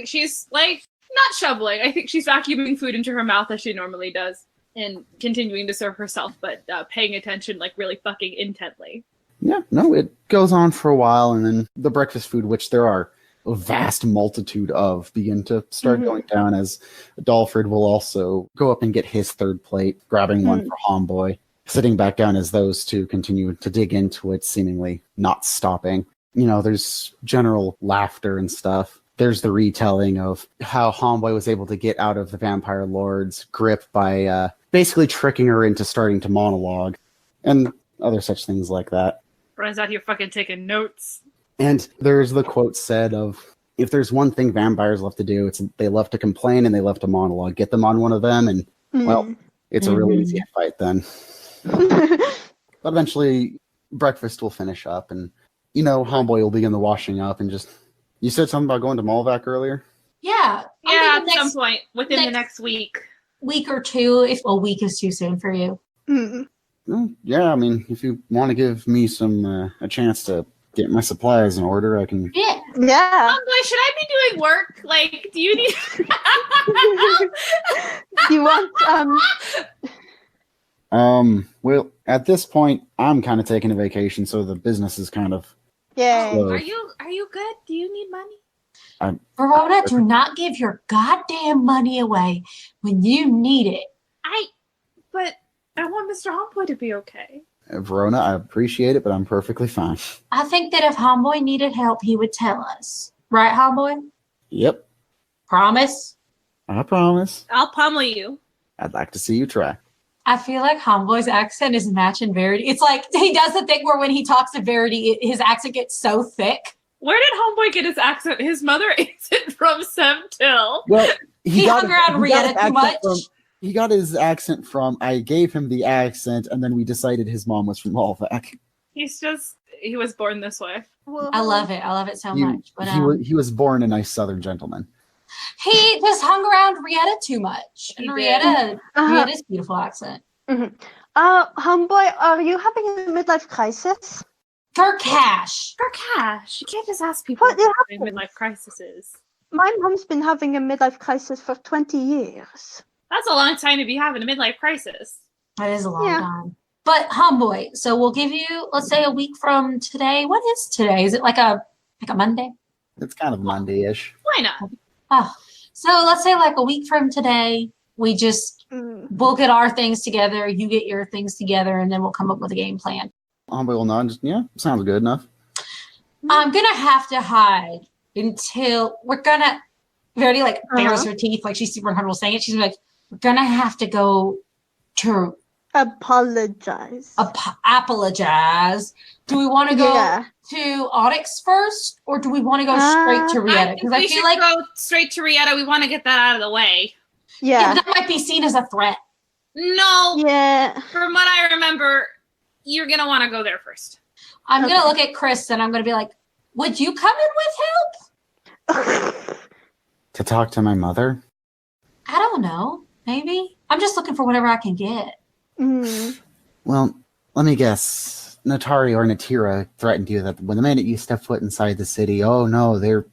She's like, not shoveling. I think she's vacuuming food into her mouth as she normally does and continuing to serve herself, but paying attention like really fucking intently. Yeah, no, it goes on for a while, and then the breakfast food, which there are a vast multitude of, begin to start going down, as Dalford will also go up and get his 3rd plate, grabbing one for Homeboy, sitting back down as those two continue to dig into it, seemingly not stopping. There's general laughter and stuff. There's the retelling of how Homeboy was able to get out of the vampire lord's grip by basically tricking her into starting to monologue, and other such things like that. Runs out here fucking taking notes. And there's the quote said of, if there's one thing vampires love to do, it's they love to complain and they love to monologue. Get them on one of them, and, well, it's a real easy fight then. But eventually, breakfast will finish up, and, Homeboy will begin the washing up, and just... You said something about going to Malvac earlier? Yeah. Yeah, at some point, within the next week. Week or two, if a week is too soon for you. Well, yeah, I mean, if you want to give me a chance to get my supplies in order, I can... Yeah. Homeboy, should I be doing work? Like, do you need... Do you want, Well, at this point, I'm kind of taking a vacation, so the business is kind of... Yay. Are you good? Do you need money? Verona, do not give your goddamn money away when you need it. But I want Mr. Homeboy to be okay. Verona, I appreciate it, but I'm perfectly fine. I think that if Homeboy needed help, he would tell us. Right, Homeboy? Yep, Promise? I promise. I'll pummel you. I'd like to see you try. I feel like Homeboy's accent is matching Verity. It's like he does the thing where when he talks to Verity, his accent gets so thick. Where did Homeboy get his accent? His mother is it from Semtil. Well, He hung around Rieta too much. He got his accent from, I gave him the accent, and then we decided his mom was from Malvac. He was born this way. I love it. I love it so much. But He was born a nice southern gentleman. he just hung around Rieta too much. And Rieta's beautiful accent. Mm-hmm. Homeboy, are you having a midlife crisis? For cash. You can't just ask people What what their midlife crisis is. My mom's been having a midlife crisis for 20 years. That's a long time to be having a midlife crisis. That is a long time. But Homeboy, so we'll give you, let's say, a week from today. What is today? Is it like a Monday? It's kind of Monday-ish. Why not? Oh, so let's say like a week from today, we just we'll get our things together, you get your things together, and then we'll come up with a game plan. Homeboy will nod. Just, yeah, sounds good enough. I'm gonna have to hide until Verity like bares her teeth, like she's super uncomfortable saying it. She's like, we're gonna have to go to apologize. Apologize. Do we want to go to Onyx first, or do we want to go straight to Rieta? Because I feel like go straight to Rieta. We want to get that out of the way. Yeah, that might be seen as a threat. No. Yeah. From what I remember, you're gonna want to go there first. I'm gonna look at Chris and I'm gonna be like, "Would you come in with help?" To talk to my mother? I don't know. Maybe. I'm just looking for whatever I can get. Well, let me guess. Natari or Natira threatened you that when the minute you step foot inside the city, oh no, they're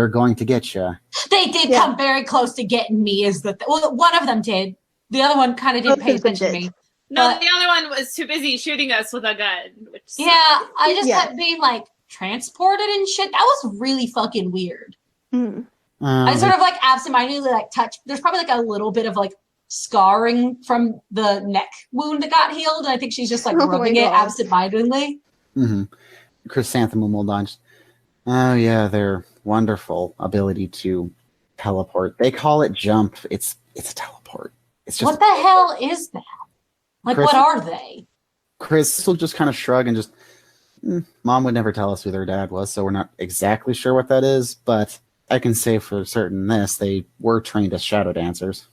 going to get you. They did come very close to getting me. Well, one of them did. The other one kind of didn't pay attention to me. No, the other one was too busy shooting us with a gun. I just kept being like transported and shit. That was really fucking weird. I sort of like absentmindedly like touched. There's probably like a little bit of like scarring from the neck wound that got healed. And I think she's just like rubbing it absentmindedly. Chrysanthemum will dodge. Oh yeah, their wonderful ability to teleport. They call it jump. It's a teleport. It's just what the hell is that? Like, what are they? Chris will just kind of shrug and just, Mom would never tell us who their dad was, so we're not exactly sure what that is, but I can say for certain they were trained as shadow dancers.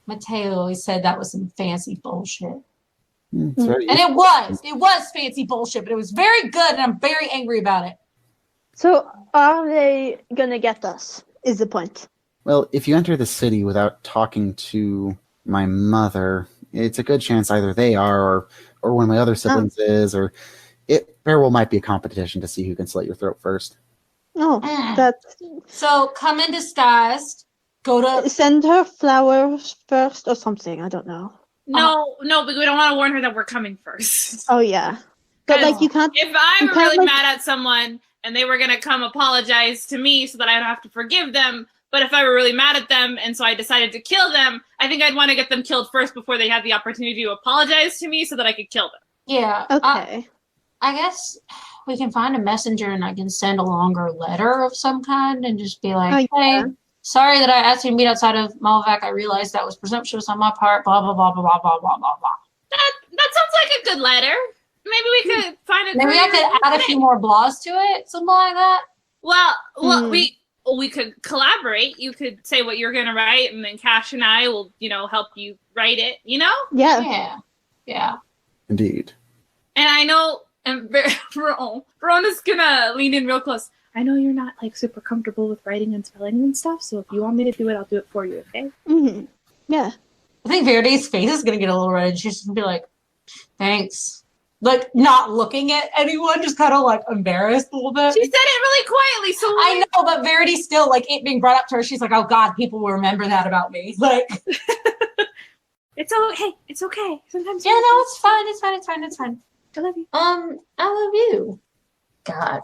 Mateo always said that was some fancy bullshit. And it was fancy bullshit, but it was very good, and I'm very angry about it. So, are they gonna get us, is the point? Well, if you enter the city without talking to my mother, it's a good chance either they are or one of my other siblings is, or there might be a competition to see who can slit your throat first. So come in disguised. Send her flowers first or something. I don't know. No, but we don't want to warn her that we're coming first. Oh yeah, but like you can't. If I were really mad at someone and they were gonna come apologize to me so that I don't have to forgive them. But if I were really mad at them and so I decided to kill them, I think I'd want to get them killed first before they had the opportunity to apologize to me so that I could kill them. Yeah. Okay. I guess we can find a messenger and I can send a longer letter of some kind and just be like, hey, sorry that I asked you to meet outside of Malvac. I realized that was presumptuous on my part, blah, blah, blah, blah, blah, blah, blah, blah, blah. That sounds like a good letter. Maybe we could find a Maybe I could add a few more blahs to it, something like that. Well, we could collaborate. You could say what you're going to write, and then Cash and I will, help you write it, Yeah. Indeed. And I know, and Verona's going to lean in real close. I know you're not, super comfortable with writing and spelling and stuff, so if you want me to do it, I'll do it for you, okay? Yeah. I think Verity's face is going to get a little red, and she's going to be like, thanks. Not looking at anyone, just kind of embarrassed a little bit. She said it really quietly, so I know, but Verity still it being brought up to her. She's like, "Oh God, people will remember that about me." It's okay. It's okay. Sometimes. Yeah, no, it's fine. It's fine. I love you. I love you. God,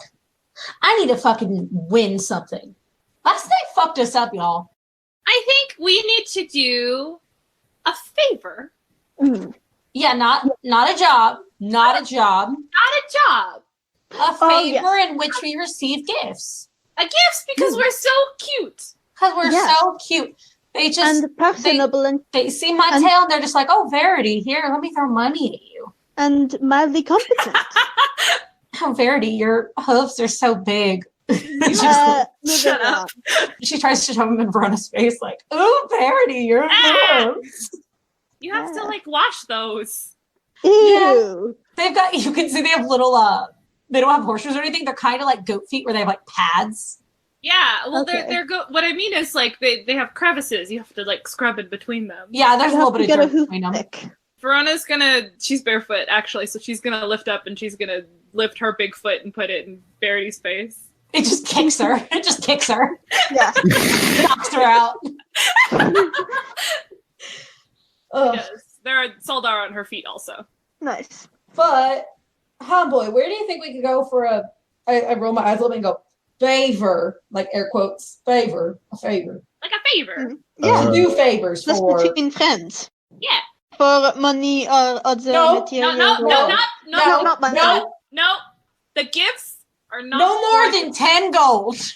I need to fucking win something. Last night fucked us up, y'all. I think we need to do a favor Mm. Yeah, not a job. Not a job. Not a job. A favor in which we receive gifts. A gift because we're so cute. Because we're so cute. They just and personable they see my tail and they're just like, oh, Verity, here, let me throw money at you. and mildly competent. Oh, Verity, your hooves are so big. Shut up. She tries to shove them in Verona's face, like, ooh, Verity, your hooves. You have to like wash those. Ew. They've got, you can see they have little, they don't have horseshoes or anything. They're kind of like goat feet where they have like pads. Yeah, well, Okay. they're what I mean is like they have crevices. You have to like scrub in between them. Yeah, there's a little bit of dirt between them. Verona's she's barefoot actually, so she's gonna lift up and she's gonna lift her big foot and put it in Verity's face. It just kicks her. It just kicks her. Yeah. Knocks her out. Yes, there are Soldar on her feet also. Nice. But, Homeboy, where do you think we could go for I roll my eyes a little bit and go, favor, like air quotes, favor, a favor. Like a favor. Yeah. Do favors Just for... between friends. Yeah. For money or other material. Not money. No. The gifts are not No more than 10 gold. Is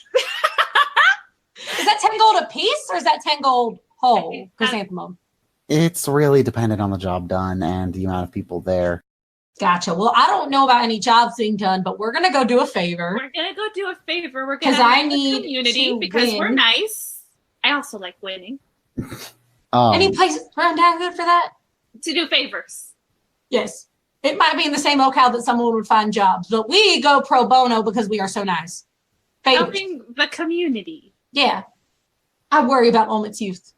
that 10 gold a piece or is that 10 gold whole? Chrysanthemum. It's really dependent on the job done and the amount of people there. Gotcha. Well, I don't know about any jobs being done, but we're going to go do a favor. We're going to go do a favor. We're going to I need community to because win. we're nice. I also like winning. Any place around town good for that? To do favors. Yes. It might be in the same locale that someone would find jobs, but we go pro bono because we are so nice. Favors. Helping the community. Yeah. I worry about Ulmit's youth.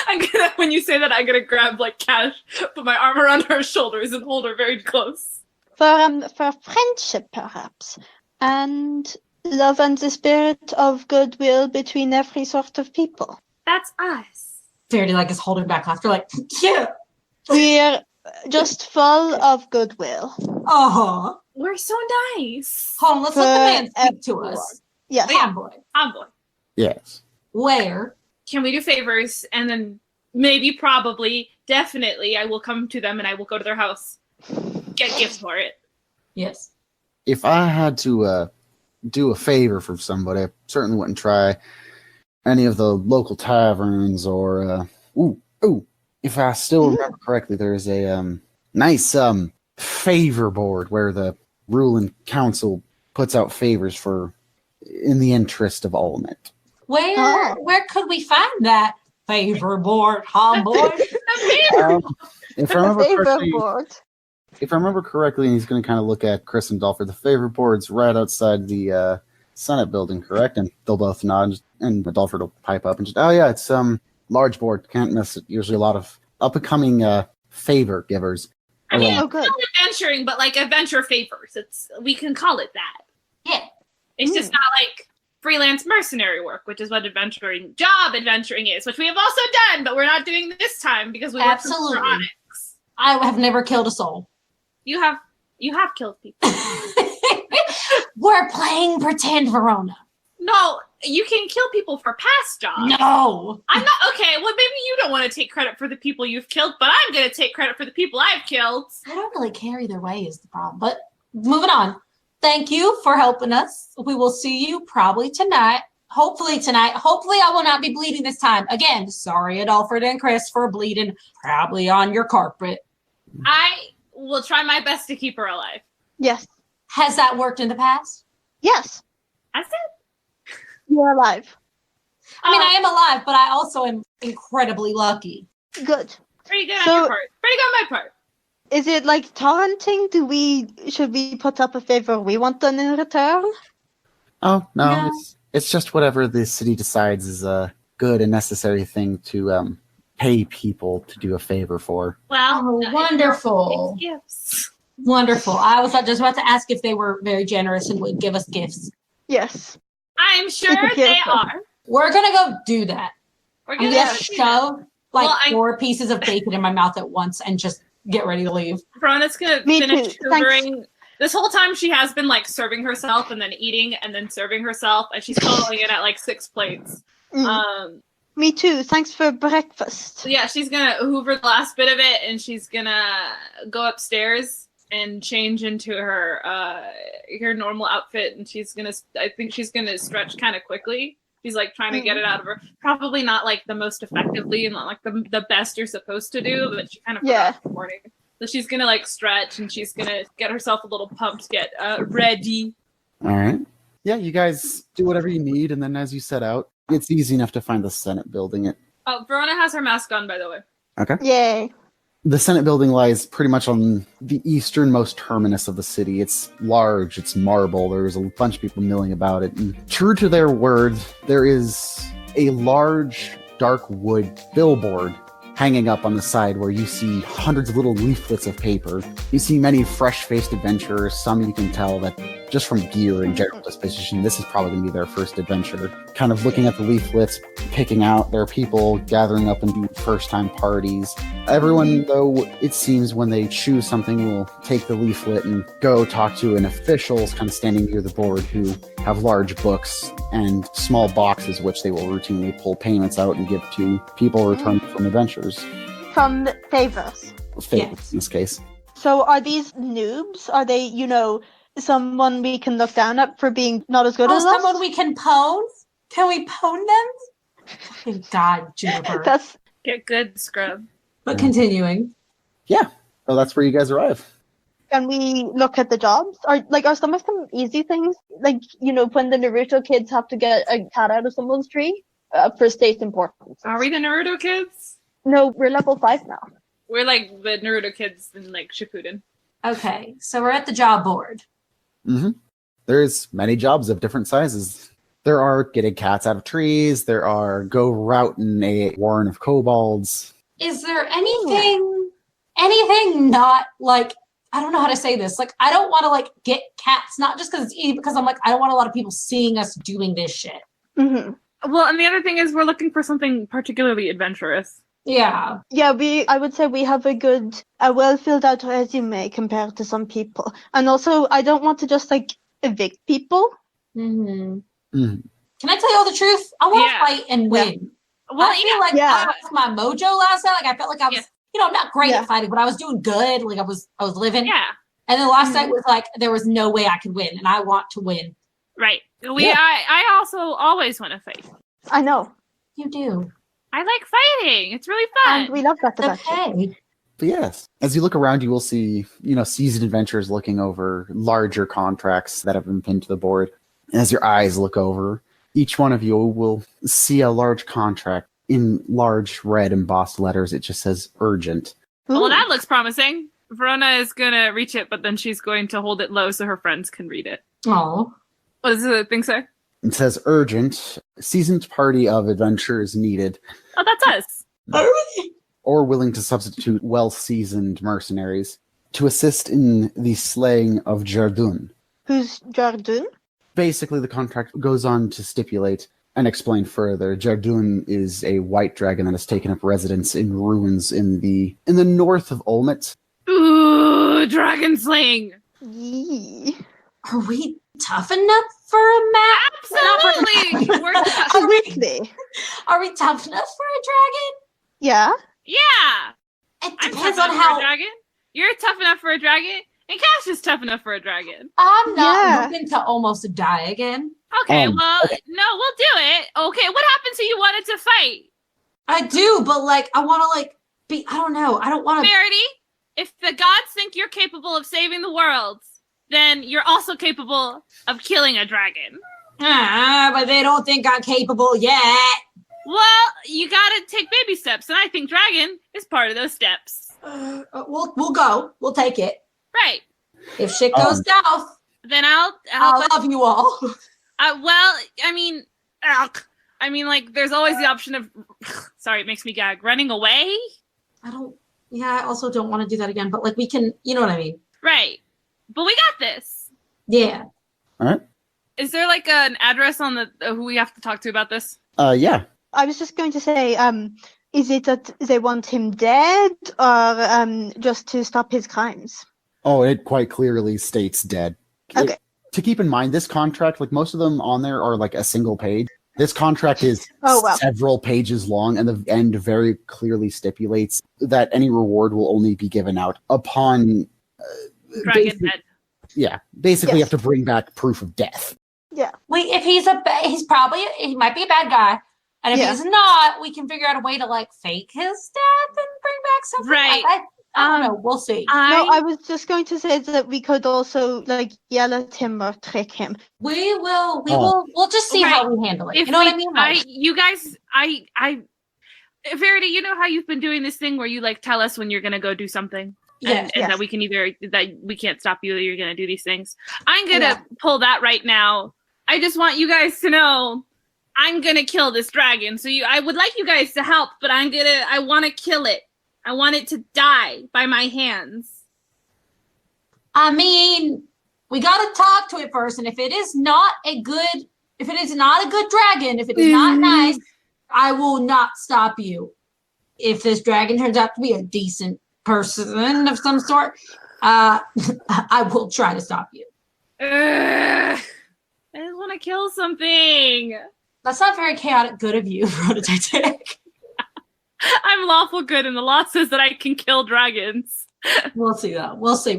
I'm gonna when you say that I'm gonna grab like Cash, put my arm around her shoulders and hold her very close. For friendship, perhaps, and love and the spirit of goodwill between every sort of people. That's us. Verity like is holding back laughter, like, yeah. We're just full of goodwill. Uh-huh. We're so nice. Hold on, let's let the man speak to us. Yes. Homeboy. Yes. Where can we do favors? And then maybe, probably, definitely, I will come to them and I will go to their house, get gifts for it. Yes. If I had to do a favor for somebody, I certainly wouldn't try any of the local taverns or if I still remember correctly, there's a nice favor board where the ruling council puts out favors for in the interest of Ulmit. Where could we find that favor board, homeboy? If I remember correctly, and he's going to kind of look at Chris and Dolpher, the favor board's right outside the Senate building, correct? And they'll both nod, and Dolpher will pipe up and just, oh yeah, it's large board, can't miss it. Usually a lot of up-and-coming favor givers. I mean, Oh, good. it's not adventuring, but like adventure favors. We can call it that. Yeah. It's just not like freelance mercenary work, which is what job adventuring is, which we have also done, but we're not doing this time because we work for Onyx. I have never killed a soul. You have killed people. We're playing pretend, Verona. No, you can kill people for past jobs. No. I'm not okay. Well, maybe you don't want to take credit for the people you've killed, but I'm going to take credit for the people I've killed. I don't really care either way is the problem. But moving on. Thank you for helping us. We will see you probably tonight. Hopefully tonight. Hopefully I will not be bleeding this time. Again, sorry, Adolford and Chris, for bleeding probably on your carpet. I will try my best to keep her alive. Yes. Has that worked in the past? Yes. That's it. You're alive. I mean, I am alive, but I also am incredibly lucky. Good. Pretty good on your part. Pretty good on my part. Is it like torrenting? Should we put up a favor we want done in return? Oh, no. It's just whatever the city decides is a good and necessary thing to pay people to do a favor for. Well, wonderful. Gifts. Wonderful. I was just about to ask if they were very generous and would give us gifts. Yes. I'm sure they are. We're going to go do that. We're I'm going going to shove 4 pieces of bacon in my mouth at once and just get ready to leave. Verona's going to finish hoovering. This whole time she has been like serving herself and then eating and then serving herself, and she's totaling it at like 6 plates. Me too. Thanks for breakfast. So yeah, she's gonna hoover the last bit of it, and she's gonna go upstairs and change into her normal outfit, and I think she's gonna stretch kind of quickly. She's like trying to get it out of her. Probably not like the most effectively and not like the best you're supposed to do, but she kind of forgot in the morning. So she's gonna like stretch, and she's gonna get herself a little pumped, get ready. All right. Yeah, you guys do whatever you need, and then as you set out, it's easy enough to find the Senate building. Oh, Verona has her mask on, by the way. Okay. Yay. The Senate building lies pretty much on the easternmost terminus of the city. It's large, it's marble, there's a bunch of people milling about it. And true to their word, there is a large, dark wood billboard hanging up on the side where you see hundreds of little leaflets of paper. You see many fresh-faced adventurers. Some you can tell that just from gear and general disposition, this is probably going to be their first adventure. Kind of looking at the leaflets, picking out, there are people gathering up and doing first-time parties. Everyone, though, it seems when they choose something, will take the leaflet and go talk to an official kind of standing near the board who have large books and small boxes which they will routinely pull payments out and give to people returning from adventures. From favors. Favorites in this case. So are these noobs? Are they, someone we can look down at for being not as good as us? Someone we can pwn? Can we pwn them? Fucking God, Juniper. Get good, scrub. But continuing. Yeah. So that's where you guys arrive. Can we look at the jobs? Are some of them easy things? Like, when the Naruto kids have to get a cat out of someone's tree for state importance. Are we the Naruto kids? No, we're level 5 now. We're like the Naruto kids in like Shippuden. Okay, so we're at the job board. Mm-hmm. There's many jobs of different sizes. There are getting cats out of trees. There are go routing a warren of kobolds. Is there anything not like, I don't know how to say this. Like, I don't want to like get cats, not just because it's easy, because I'm like, I don't want a lot of people seeing us doing this shit. Mm-hmm. Well, and the other thing is we're looking for something particularly adventurous. Yeah. Yeah, I would say we have a well filled out resume compared to some people. And also, I don't want to just like evict people. Mm-hmm. Mm-hmm. Can I tell you all the truth? I want to fight and win. Well, I feel like I lost my mojo last night. Like I felt like I was, I'm not great at fighting, but I was doing good. Like I was living. Yeah. And then last night was like there was no way I could win, and I want to win. Right. I also always want to fight. I know. You do. I like fighting. It's really fun. And we love that about you. But yes, as you look around, you will see, seasoned adventurers looking over larger contracts that have been pinned to the board. And as your eyes look over, each one of you will see a large contract in large red embossed letters. It just says urgent. Well, that looks promising. Verona is going to reach it, but then she's going to hold it low so her friends can read it. Oh. What does the thing say? It says urgent. Seasoned party of adventurers needed. Oh, that's us. Or willing to substitute well-seasoned mercenaries to assist in the slaying of Jardun. Who's Jardun? Basically, the contract goes on to stipulate and explain further. Jardun is a white dragon that has taken up residence in ruins in the north of Ulmit. Ooh, dragon slaying. Yee. Are we tough enough for a map? Absolutely. Are we tough enough for a dragon? Yeah. Yeah. It depends on how. For a dragon. You're tough enough for a dragon, and Cash is tough enough for a dragon. I'm not looking to almost die again. Okay, no, we'll do it. Okay, what happened to you wanted to fight? I do, but like, I want to like be. I don't know. I don't want to. Verity, if the gods think you're capable of saving the world, then you're also capable of killing a dragon. But they don't think I'm capable yet. Well, you gotta take baby steps, and I think dragon is part of those steps. We'll go. We'll take it. Right. If shit goes south, then I'll love you all. Well, I mean, like, there's always the option of, sorry, it makes me gag, running away. I also don't want to do that again, but like we can, you know what I mean? Right. But we got this. Yeah. All right. Is there like an address on the who we have to talk to about this? Yeah. I was just going to say, is it that they want him dead or just to stop his crimes? Oh, it quite clearly states dead. Okay. To keep in mind, this contract, like most of them on there are like a single page. This contract is several pages long, and the end very clearly stipulates that any reward will only be given out upon Dragon dead. Yeah, basically you have to bring back proof of death. Yeah. Wait, if he might be a bad guy, and if he's not, we can figure out a way to like fake his death and bring back something. Right. I don't know. We'll see. I was just going to say that we could also like yell at him or trick him. We will. We'll just see how we handle it. You know what I mean? You guys, Verity, you know how you've been doing this thing where you like tell us when you're gonna go do something, and that we can that we can't stop you. That you're gonna do these things. I'm gonna pull that right now. I just want you guys to know I'm gonna kill this dragon. So I would like you guys to help, but I want to kill it. I want it to die by my hands. I mean, we gotta talk to it first, and if it is not a good dragon, if it is not nice, I will not stop you. If this dragon turns out to be a decent person of some sort, I will try to stop you. I just want to kill something. That's not very chaotic good of you, Titanic. I'm lawful good, and the law says that I can kill dragons. We'll see, though. We'll see.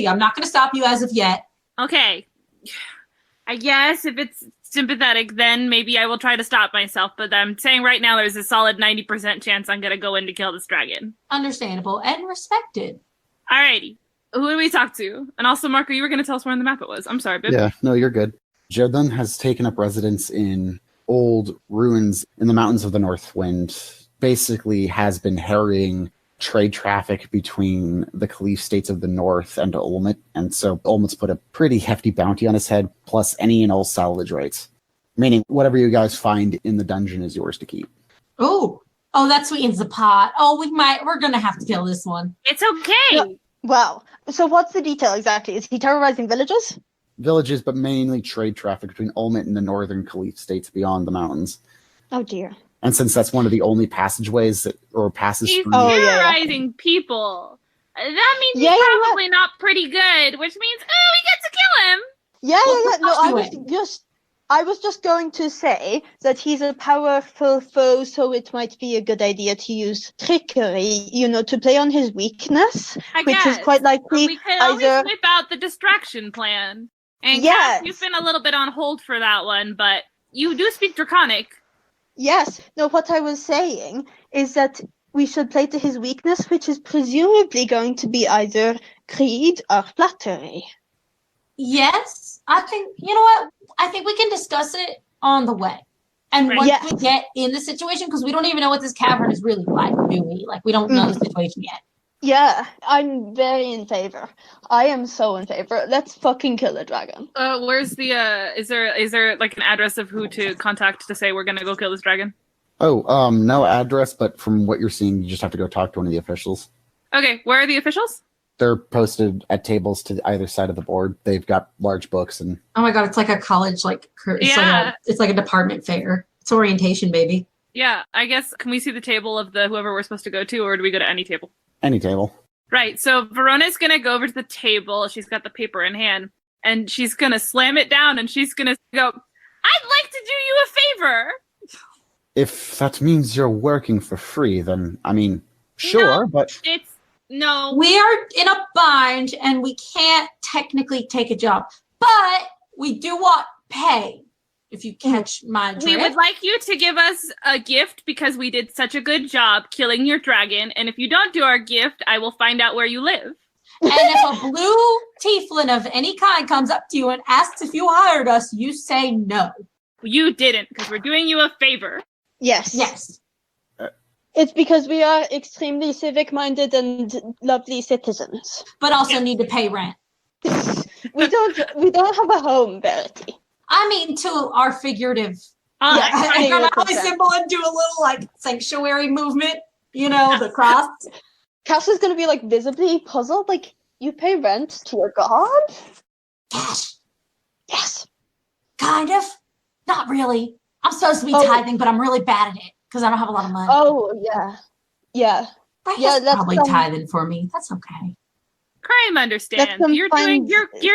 I'm not going to stop you as of yet. Okay. I guess if it's sympathetic, then maybe I will try to stop myself. But I'm saying right now there's a solid 90% chance I'm going to go in to kill this dragon. Understandable and respected. Alrighty. Who do we talk to? And also, Marco, you were going to tell us where on the map it was. I'm sorry, babe. Yeah, no, you're good. Jordan has taken up residence in old ruins in the mountains of the Northwind. Basically has been harrying trade traffic between the Caliph states of the north and Ulmit, and so Ulmit's put a pretty hefty bounty on his head, plus any and all salvage rights. Meaning, whatever you guys find in the dungeon is yours to keep. Oh, that sweetens the pot. Oh, we're gonna have to kill this one. It's okay. Wow. So what's the detail exactly? Is he terrorizing villages? Villages, but mainly trade traffic between Ulmit and the northern Caliph states beyond the mountains. Oh dear. And since that's one of the only passages passes he's through... terrorizing people. That means he's probably not pretty good, which means, we get to kill him. No, I was just going to say that he's a powerful foe, so it might be a good idea to use trickery, to play on his weakness, which is quite likely. We could always whip out the distraction plan. And Cass, you've been a little bit on hold for that one, but you do speak Draconic. Yes. No, what I was saying is that we should play to his weakness, which is presumably going to be either greed or flattery. Yes. I think, you know what? I think we can discuss it on the way. And once we get in the situation, because we don't even know what this cavern is really like, do we? Like, we don't know the situation yet. Yeah, I'm very in favor. I am so in favor. Let's fucking kill a dragon. Where's the is there like an address of who to contact to say we're gonna go kill this dragon? Oh, no address, but from what you're seeing, you just have to go talk to one of the officials. Okay, where are the officials? They're posted at tables to either side of the board. They've got large books and... Oh my god, it's like a college, it's like a department fair. It's orientation, baby. Yeah, I guess, can we see the table of the whoever we're supposed to go to, or do we go to any table? Any table. Right, so Verona's gonna go over to the table. She's got the paper in hand, and she's gonna slam it down, and she's gonna go, I'd like to do you a favor! If that means you're working for free, then, sure, but... No. We are in a bind, and we can't technically take a job, but we do want pay. If you catch my drift. We would like you to give us a gift because we did such a good job killing your dragon. And if you don't do our gift, I will find out where you live. And if a blue tieflin of any kind comes up to you and asks if you hired us, you say no. You didn't, because we're doing you a favor. Yes. It's because we are extremely civic-minded and lovely citizens. But also need to pay rent. We don't have a home, Verity. To our figurative. I come out my symbol and do a little sanctuary movement, the cross. Cass is going to be visibly puzzled. You pay rent to your god? Cash. Yes. Kind of. Not really. I'm supposed to be tithing, but I'm really bad at it because I don't have a lot of money. Oh, yeah. Yeah. That's probably tithing for me. That's okay. Crime understands. them You're find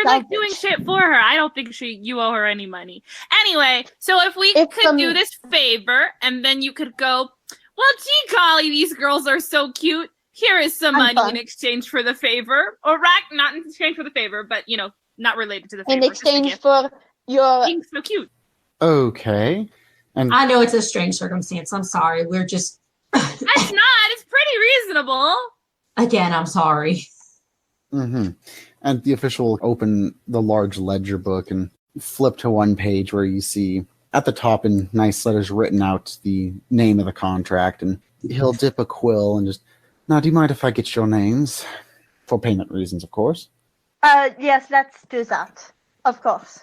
like doing salvage. shit for her. I don't think you owe her any money. Anyway, so if we If, could do this favor, and then you could go, well, gee golly, these girls are so cute. Here is some I'm money fine. in exchange for the favor. Or not in exchange for the favor, but not related to the favor. In exchange for your being so cute. Okay. And I know it's a strange circumstance. I'm sorry. We're just It's not. It's pretty reasonable. again. I'm sorry. And the official will open the large ledger book and flip to one page where you see at the top in nice letters written out the name of the contract, and he'll dip a quill and just, now, do you mind if I get your names? For payment reasons, of course. yes, let's do that. Of course.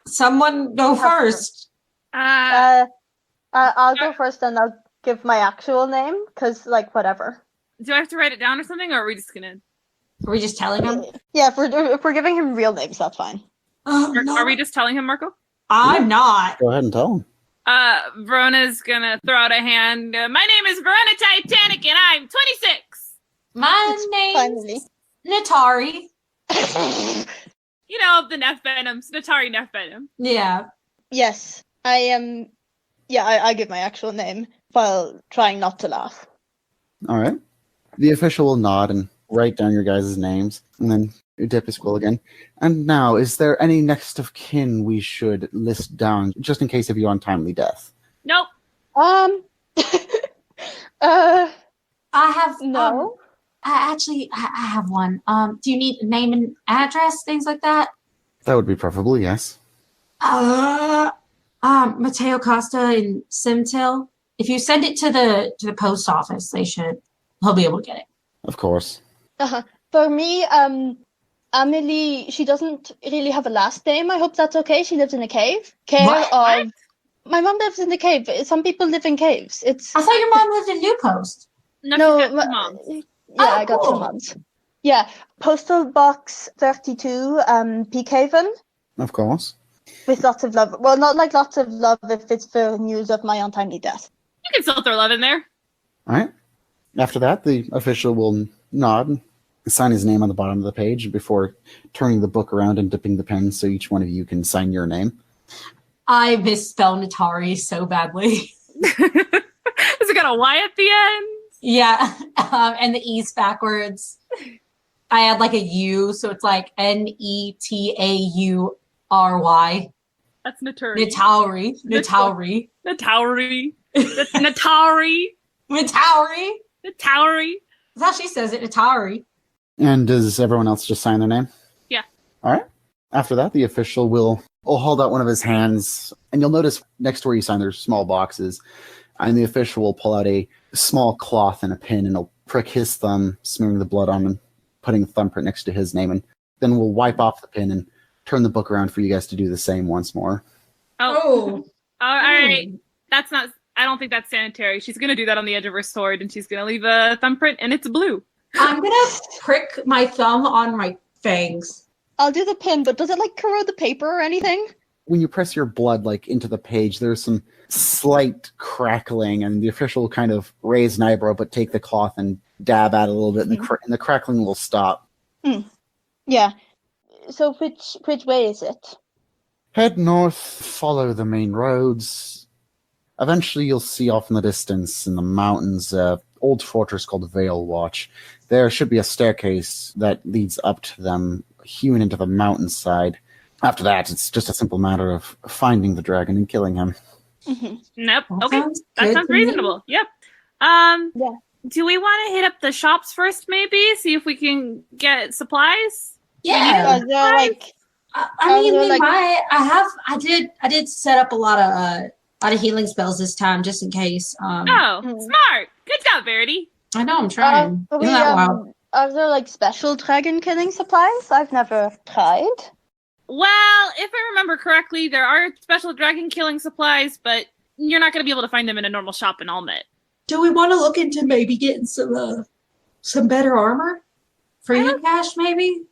Someone go first. I'll go first and I'll give my actual name, because, like, whatever. Do I have to write it down or something, or are we just gonna? Are we just telling him? Yeah, if we're giving him real names, that's fine. No. Are we just telling him, Marco? I'm not. Go ahead and tell him. Verona's gonna throw out a hand. My name is Verona Titanic, and I'm 26. My name's Finally. Natari. The Neff Venoms, Natari Neff Venom. Yeah. Yes, I am. Yeah, I give my actual name while trying not to laugh. All right. The official will nod and write down your guys' names, and then you dip his quill again. And now, is there any next of kin we should list down, just in case of your untimely death? Nope. I I have no. I have one. Do you need a name and address, things like that? That would be preferable, yes. Mateo Costa in Simtil. If you send it to the post office, he'll be able to get it. Of course. For me, Amelie, she doesn't really have a last name. I hope that's okay. She lives in a cave. What? My mom lives in the cave. Some people live in caves. I thought your mom lived in New Post. No, she's got two moms. Yeah, I got cool. 2 moms. Yeah, postal box 32, Peakhaven, Of course. with lots of love. Well, not like lots of love if it's for news of my untimely death. You can still throw love in there. All right. After that, the official will nod and sign his name on the bottom of the page before turning the book around and dipping the pen so each one of you can sign your name. I misspelled Natari so badly. Has it got a Y at the end? Yeah, and the E's backwards. I had like a U, so it's like Netaury. That's Naturi. Nataury. Nataury. That's Nataury. Nataury. Nataury. That's how she says it, Nataury. And does everyone else just sign their name? Yeah. All right. After that, the official will hold out one of his hands, and you'll notice next to where you sign, there's small boxes, and the official will pull out a small cloth and a pin, and he'll prick his thumb, smearing the blood on and putting a thumbprint next to his name, and then we'll wipe off the pin and turn the book around for you guys to do the same once more. Oh. All right. That's not. I don't think that's sanitary. She's gonna do that on the edge of her sword, and she's gonna leave a thumbprint, and it's blue. I'm gonna prick my thumb on my fangs. I'll do the pin, but does it like corrode the paper or anything? When you press your blood into the page, there's some slight crackling, and the official will kind of raise an eyebrow, but take the cloth and dab at it a little bit, and the crackling will stop. Yeah. So which way is it? Head north, follow the main roads. Eventually, you'll see off in the distance in the mountains old fortress called Vale Watch. There should be a staircase that leads up to them, hewn into the mountainside. After that, it's just a simple matter of finding the dragon and killing him. Nope. That Okay. sounds That good sounds to me. reasonable. Yep. Yeah. Do we want to hit up the shops first, maybe? See if we can get supplies? Yeah. They're like I mean, they're we like- might. I did set up a lot of healing spells this time, just in case. Oh, smart. Good job, Verity. I know I'm trying. Isn't that wild? Are there like special dragon killing supplies? I've never tried. Well, if I remember correctly, there are special dragon killing supplies, but you're not going to be able to find them in a normal shop in Ulmit. Do we want to look into maybe getting some better armor for you, Cash? Maybe.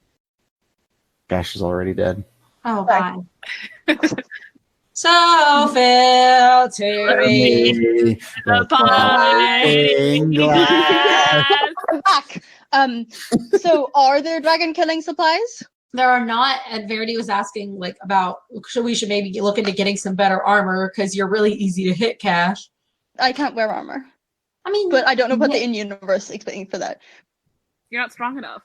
Gash is already dead. Oh, Sorry. fine. So filtering. The pie glass. I'm back. So are there dragon killing supplies? There are not, and Verity was asking like about we should maybe look into getting some better armor because you're really easy to hit, Cash. I can't wear armor. I mean, But I don't know what the in-universe explaining for that. You're not strong enough.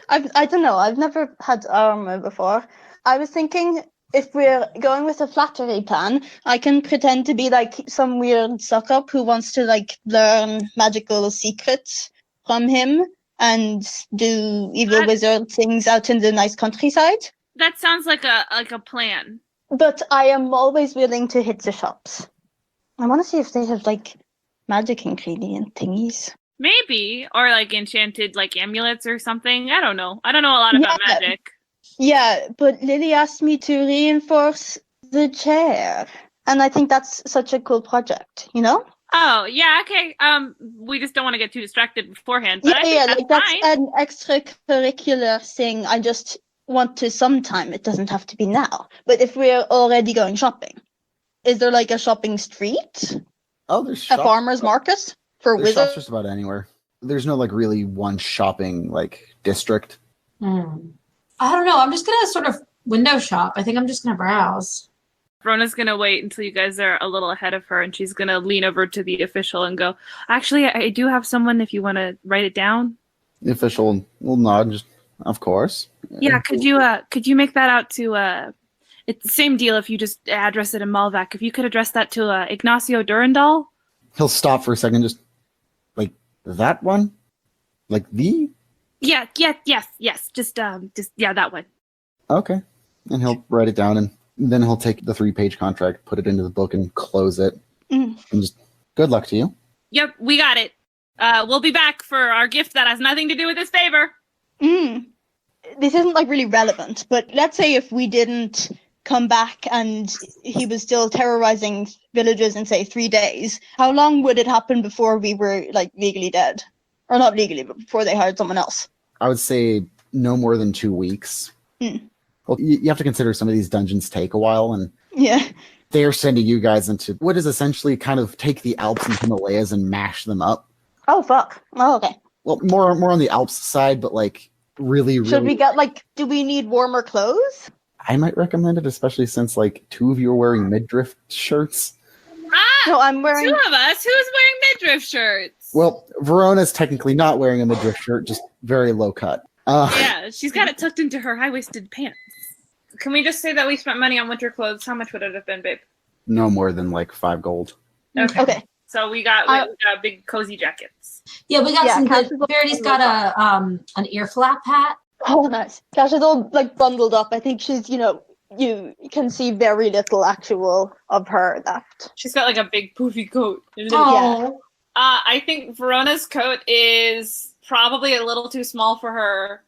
I don't know. I've never had armor before. I was thinking if we're going with a flattery plan, I can pretend to be like some weird suck-up who wants to like learn magical secrets from him and do evil wizard things out in the nice countryside. That sounds like a plan. But I am always willing to hit the shops. I want to see if they have like magic ingredient thingies. Maybe, or like enchanted like amulets or something. I don't know a lot about magic. Yeah, but Lily asked me to reinforce the chair. And I think that's such a cool project, you know? Oh, yeah, okay. We just don't want to get too distracted beforehand. But That's an extracurricular thing. I just want to sometime. It doesn't have to be now. But if we're already going shopping, is there like a shopping street? Oh, there's a farmer's market for there's wizards? shops just about anywhere. There's no like really one shopping like district. I don't know. I'm just gonna sort of window shop. I think I'm just gonna browse. Rona's gonna wait until you guys are a little ahead of her, and she's gonna lean over to the official and go, "Actually, I do have someone. If you want to write it down." The official will nod, just of course. Yeah, could you make that out to it's the same deal if you just address it in Malvac. If you could address that to Ignacio Durandal. He'll stop for a second, just like that one, like the. Yes. Just that one. Okay, and he'll write it down, and then he'll take the 3-page contract, put it into the book, and close it. And just good luck to you. Yep, we got it. We'll be back for our gift that has nothing to do with this favor. This isn't like really relevant, but let's say if we didn't come back and he was still terrorizing villages in say 3 days, how long would it happen before we were like legally dead? Or not legally, but before they hired someone else? I would say no more than 2 weeks. Well, you have to consider some of these dungeons take a while, and they're sending you guys into what is essentially kind of take the Alps and Himalayas and mash them up. Oh, fuck. Oh, okay. Well, more on the Alps side, but like really. Should we get like, do we need warmer clothes? I might recommend it, especially since like 2 of you are wearing midriff shirts. No, I'm wearing 2 of us. Who's wearing midriff shirts? Well, Verona's technically not wearing a midriff shirt, just very low cut. Yeah, she's got it tucked into her high-waisted pants. Can we just say that we spent money on winter clothes? How much would it have been, babe? No more than like 5 gold. Okay. So we got big cozy jackets. Yeah, we got some good. Verity's got an ear flap hat. Oh, nice. Cash is all like bundled up. I think she's, you can see very little actual of her left. She's got like a big poofy coat. Oh. I think Verona's coat is probably a little too small for her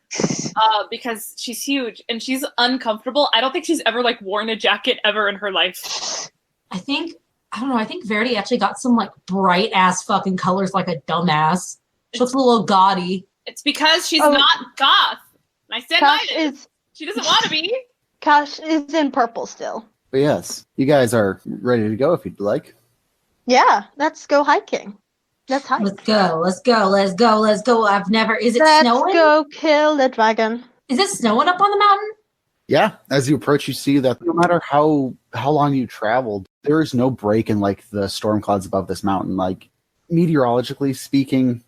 because she's huge and she's uncomfortable. I don't think she's ever like worn a jacket ever in her life. I don't know. I think Verity actually got some like bright ass fucking colors like a dumbass. She looks a little gaudy. It's because she's not goth. I said she doesn't want to be. Cash is in purple still. But yes, you guys are ready to go if you'd like. Yeah, let's go hiking. Let's hike. Let's go. I've never. Is it snowing? Let's go kill the dragon. Is it snowing up on the mountain? Yeah, as you approach, you see that no matter how long you traveled, there is no break in like the storm clouds above this mountain. Like meteorologically speaking,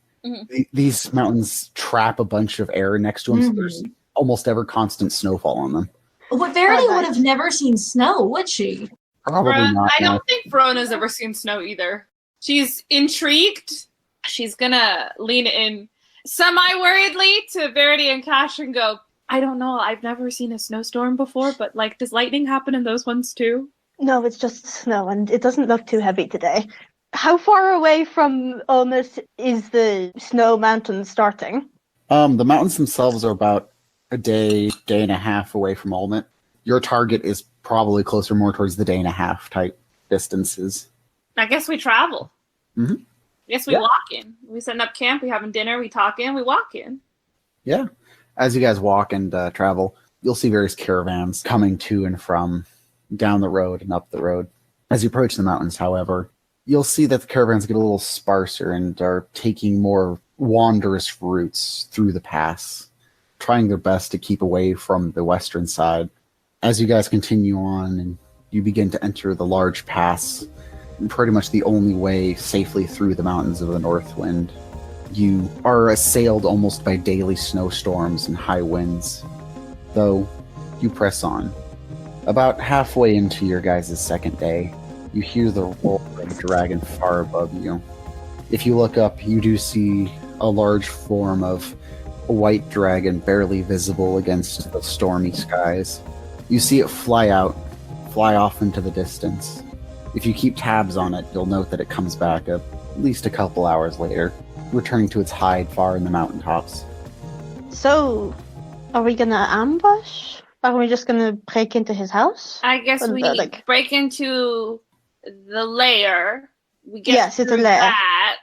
these mountains trap a bunch of air next to them, so there's almost ever constant snowfall on them. But Verity would have never seen snow, would she? Probably not. I don't think Verona's ever seen snow either. She's intrigued. She's gonna lean in semi-worriedly to Verity and Cash and go, I don't know, I've never seen a snowstorm before, but like, does lightning happen in those ones too? No, it's just snow and it doesn't look too heavy today. How far away from Ulmit is the snow mountain starting? The mountains themselves are about a day and a half away from Ulmit. Your target is probably closer more towards the day and a half type distances. I guess we travel. I guess we walk in. We set up camp, we having dinner, we talk in, we walk in. Yeah. As you guys walk and travel, you'll see various caravans coming to and from down the road and up the road. As you approach the mountains, however, you'll see that the caravans get a little sparser and are taking more wanderous routes through the pass, trying their best to keep away from the western side. As you guys continue on and you begin to enter the large pass, pretty much the only way safely through the mountains of the Northwind, you are assailed almost by daily snowstorms and high winds, though you press on. About halfway into your guys' second day, you hear the roar of a dragon far above you. If you look up, you do see a large form of a white dragon barely visible against the stormy skies. You see it fly off into the distance. If you keep tabs on it, you'll note that it comes back at least a couple hours later, returning to its hide far in the mountaintops. So, are we gonna ambush? Are we just gonna break into his house? I guess we break into the lair. We get it's a lair. That,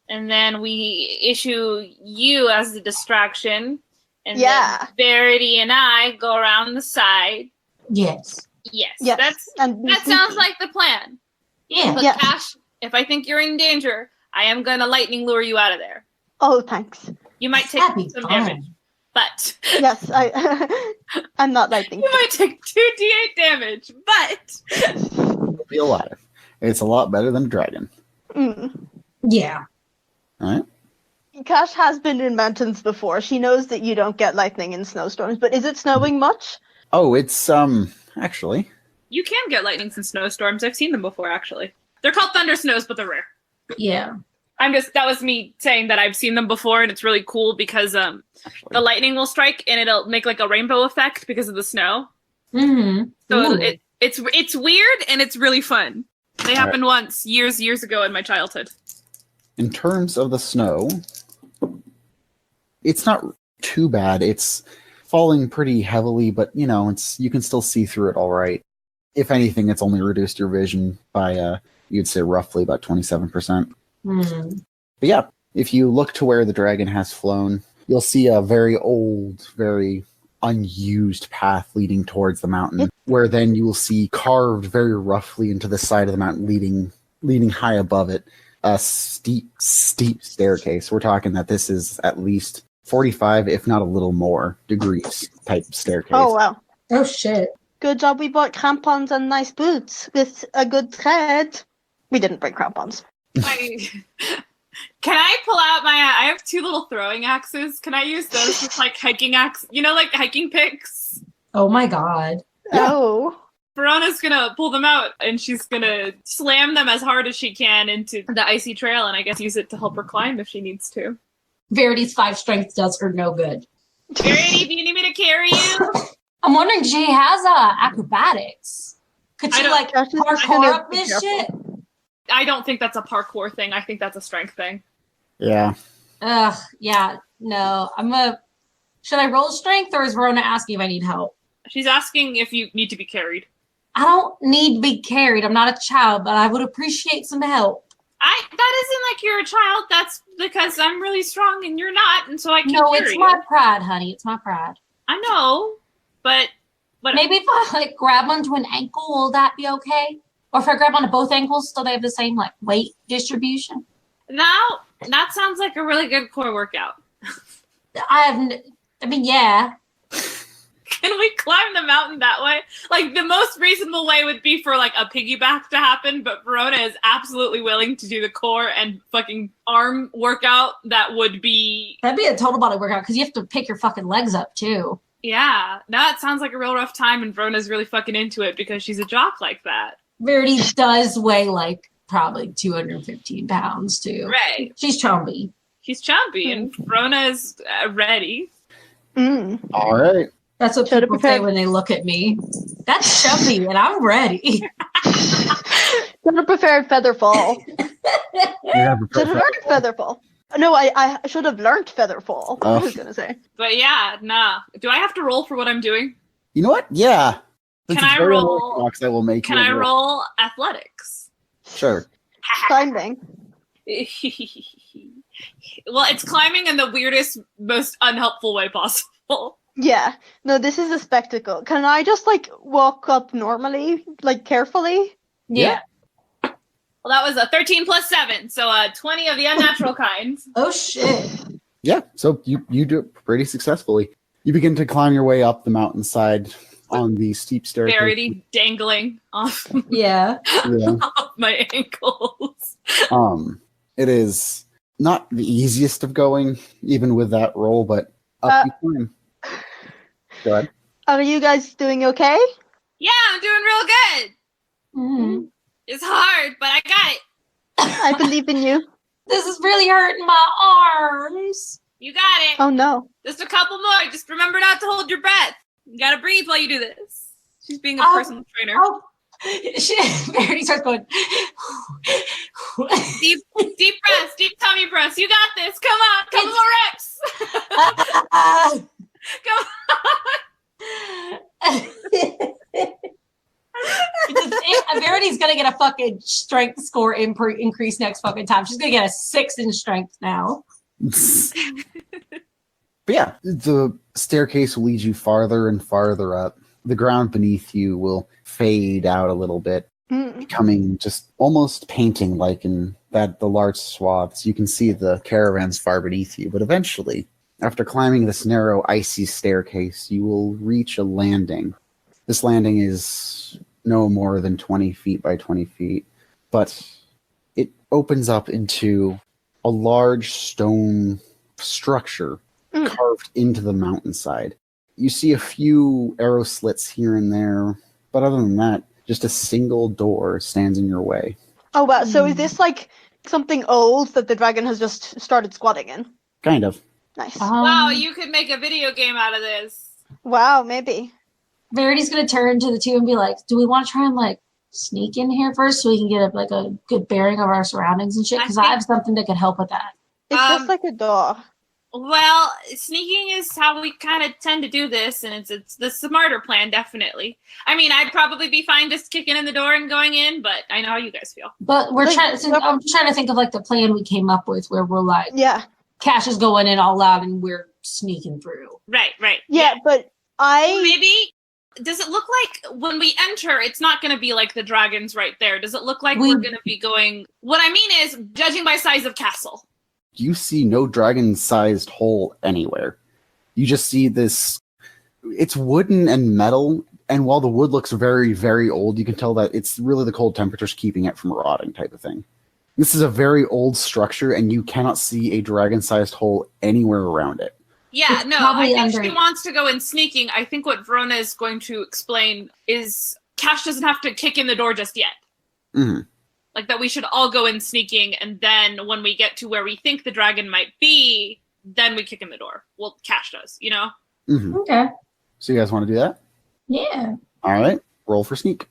and then we issue you as the distraction. And then Verity and I go around the side. Yes. That sounds like the plan. Yeah. But Cash, if I think you're in danger, I am going to lightning lure you out of there. Oh, thanks. You might take some damage. But yes, I'm not lightning. You might take 2d8 damage, but you'll be alive. It's a lot better than a dragon. Yeah. All right. Cash has been in mountains before. She knows that you don't get lightning in snowstorms, but is it snowing much? Oh, it's actually. You can get lightnings in snowstorms. I've seen them before, actually. They're called thunder snows, but they're rare. Yeah. That was me saying that I've seen them before, and it's really cool because the lightning will strike and it'll make like a rainbow effect because of the snow. Mm-hmm. So it's weird and it's really fun. They happened once, years ago in my childhood. In terms of the snow, it's not too bad. It's falling pretty heavily, but you can still see through it all right. If anything, it's only reduced your vision by you'd say roughly about 27%. But yeah, if you look to where the dragon has flown, you'll see a very old, very unused path leading towards the mountain, where then you will see carved very roughly into the side of the mountain, leading high above it, a steep staircase. We're talking that this is at least 45, if not a little more, degrees type staircase. Oh, wow. Oh, shit. Good job we bought crampons and nice boots with a good tread. We didn't bring crampons. Can I pull out I have 2 little throwing axes. Can I use those with like hiking axe? Like hiking picks? Oh my god. Oh. Verona's gonna pull them out and she's gonna slam them as hard as she can into the icy trail and I guess use it to help her climb if she needs to. Verity's 5 strength does her no good. Verity, do you need me to carry you? I'm wondering, she has acrobatics. Could she parkour up this shit? I don't think that's a parkour thing. I think that's a strength thing. Yeah. Yeah. No. Should I roll strength or is Verona asking if I need help? She's asking if you need to be carried. I don't need to be carried. I'm not a child, but I would appreciate some help. That isn't like you're a child. That's because I'm really strong and you're not, and so I can't carry you. No, it's my pride, honey. It's my pride. I know, but maybe if I grab onto an ankle, will that be okay? Or if I grab onto both ankles, so they have the same weight distribution? Now, that sounds like a really good core workout. Yeah. Can we climb the mountain that way? The most reasonable way would be for a piggyback to happen, but Verona is absolutely willing to do the core and fucking arm workout. That'd be a total body workout because you have to pick your fucking legs up too. Yeah, that sounds like a real rough time, and Verona's really fucking into it because she's a jock like that. Verity does weigh probably 215 pounds too. Right. She's chumpy. And Verona is ready. All right. That's what people say when they look at me. That's chubby, and I'm ready. Should have prepared Featherfall. Featherfall. No, I should have learned Featherfall. I was gonna say. But yeah, nah. Do I have to roll for what I'm doing? You know what? Yeah. Can I roll? I will make. Can I roll athletics? Sure. Climbing. Well, it's climbing in the weirdest, most unhelpful way possible. Yeah. No, this is a spectacle. Can I just walk up normally, carefully? Yeah. Well, that was a 13 plus 7, so 20 of the unnatural kind. Oh shit. Yeah, so you do it pretty successfully. You begin to climb your way up the mountainside on the steep staircase. Verity dangling off Yeah. off my ankles. It is not the easiest of going, even with that roll, but up you climb. Go ahead. Are you guys doing okay? Yeah, I'm doing real good. Mm-hmm. It's hard, but I got it. I believe in you. This is really hurting my arms. You got it. Oh no. Just a couple more. Just remember not to hold your breath. You gotta breathe while you do this. She's being a personal trainer. Oh, Verity starts going. Deep breaths, deep tummy breaths. You got this. Come on, couple more reps. Come on. Verity's gonna get a fucking strength score increase next fucking time. She's gonna get a 6 in strength now. But yeah, the staircase will lead you farther and farther up. The ground beneath you will fade out a little bit, becoming just almost painting-like in that the large swaths. You can see the caravans far beneath you, but eventually, after climbing this narrow, icy staircase, you will reach a landing. This landing is no more than 20 feet by 20 feet, but it opens up into a large stone structure carved into the mountainside. You see a few arrow slits here and there, but other than that, just a single door stands in your way. Oh wow, so is this like something old that the dragon has just started squatting in? Kind of. Nice. Wow, you could make a video game out of this. Wow, maybe. Verity's gonna turn to the two and be like, "Do we want to try and like sneak in here first so we can get a good bearing of our surroundings and shit? Because I have something that could help with that." It's just like a door. Well, sneaking is how we kind of tend to do this, and it's the smarter plan, definitely. I mean, I'd probably be fine just kicking in the door and going in, but I know how you guys feel. But I'm trying to think of like the plan we came up with, where we're like, yeah, Cash is going in all loud and we're sneaking through. Right. Yeah, but maybe. Does it look like when we enter, it's not going to be like the dragons right there? Does it look like we're going to be going... What I mean is, judging by size of castle. You see no dragon-sized hole anywhere. You just see this... It's wooden and metal, and while the wood looks very, very old, you can tell that it's really the cold temperatures keeping it from rotting type of thing. This is a very old structure, and you cannot see a dragon-sized hole anywhere around it. Yeah, no, I think she wants to go in sneaking. I think what Verona is going to explain is Cash doesn't have to kick in the door just yet. Mm-hmm. Like that we should all go in sneaking, and then when we get to where we think the dragon might be, then we kick in the door. Well, Cash does, you know? Mm-hmm. Okay. So you guys want to do that? Yeah. All right. Roll for sneak.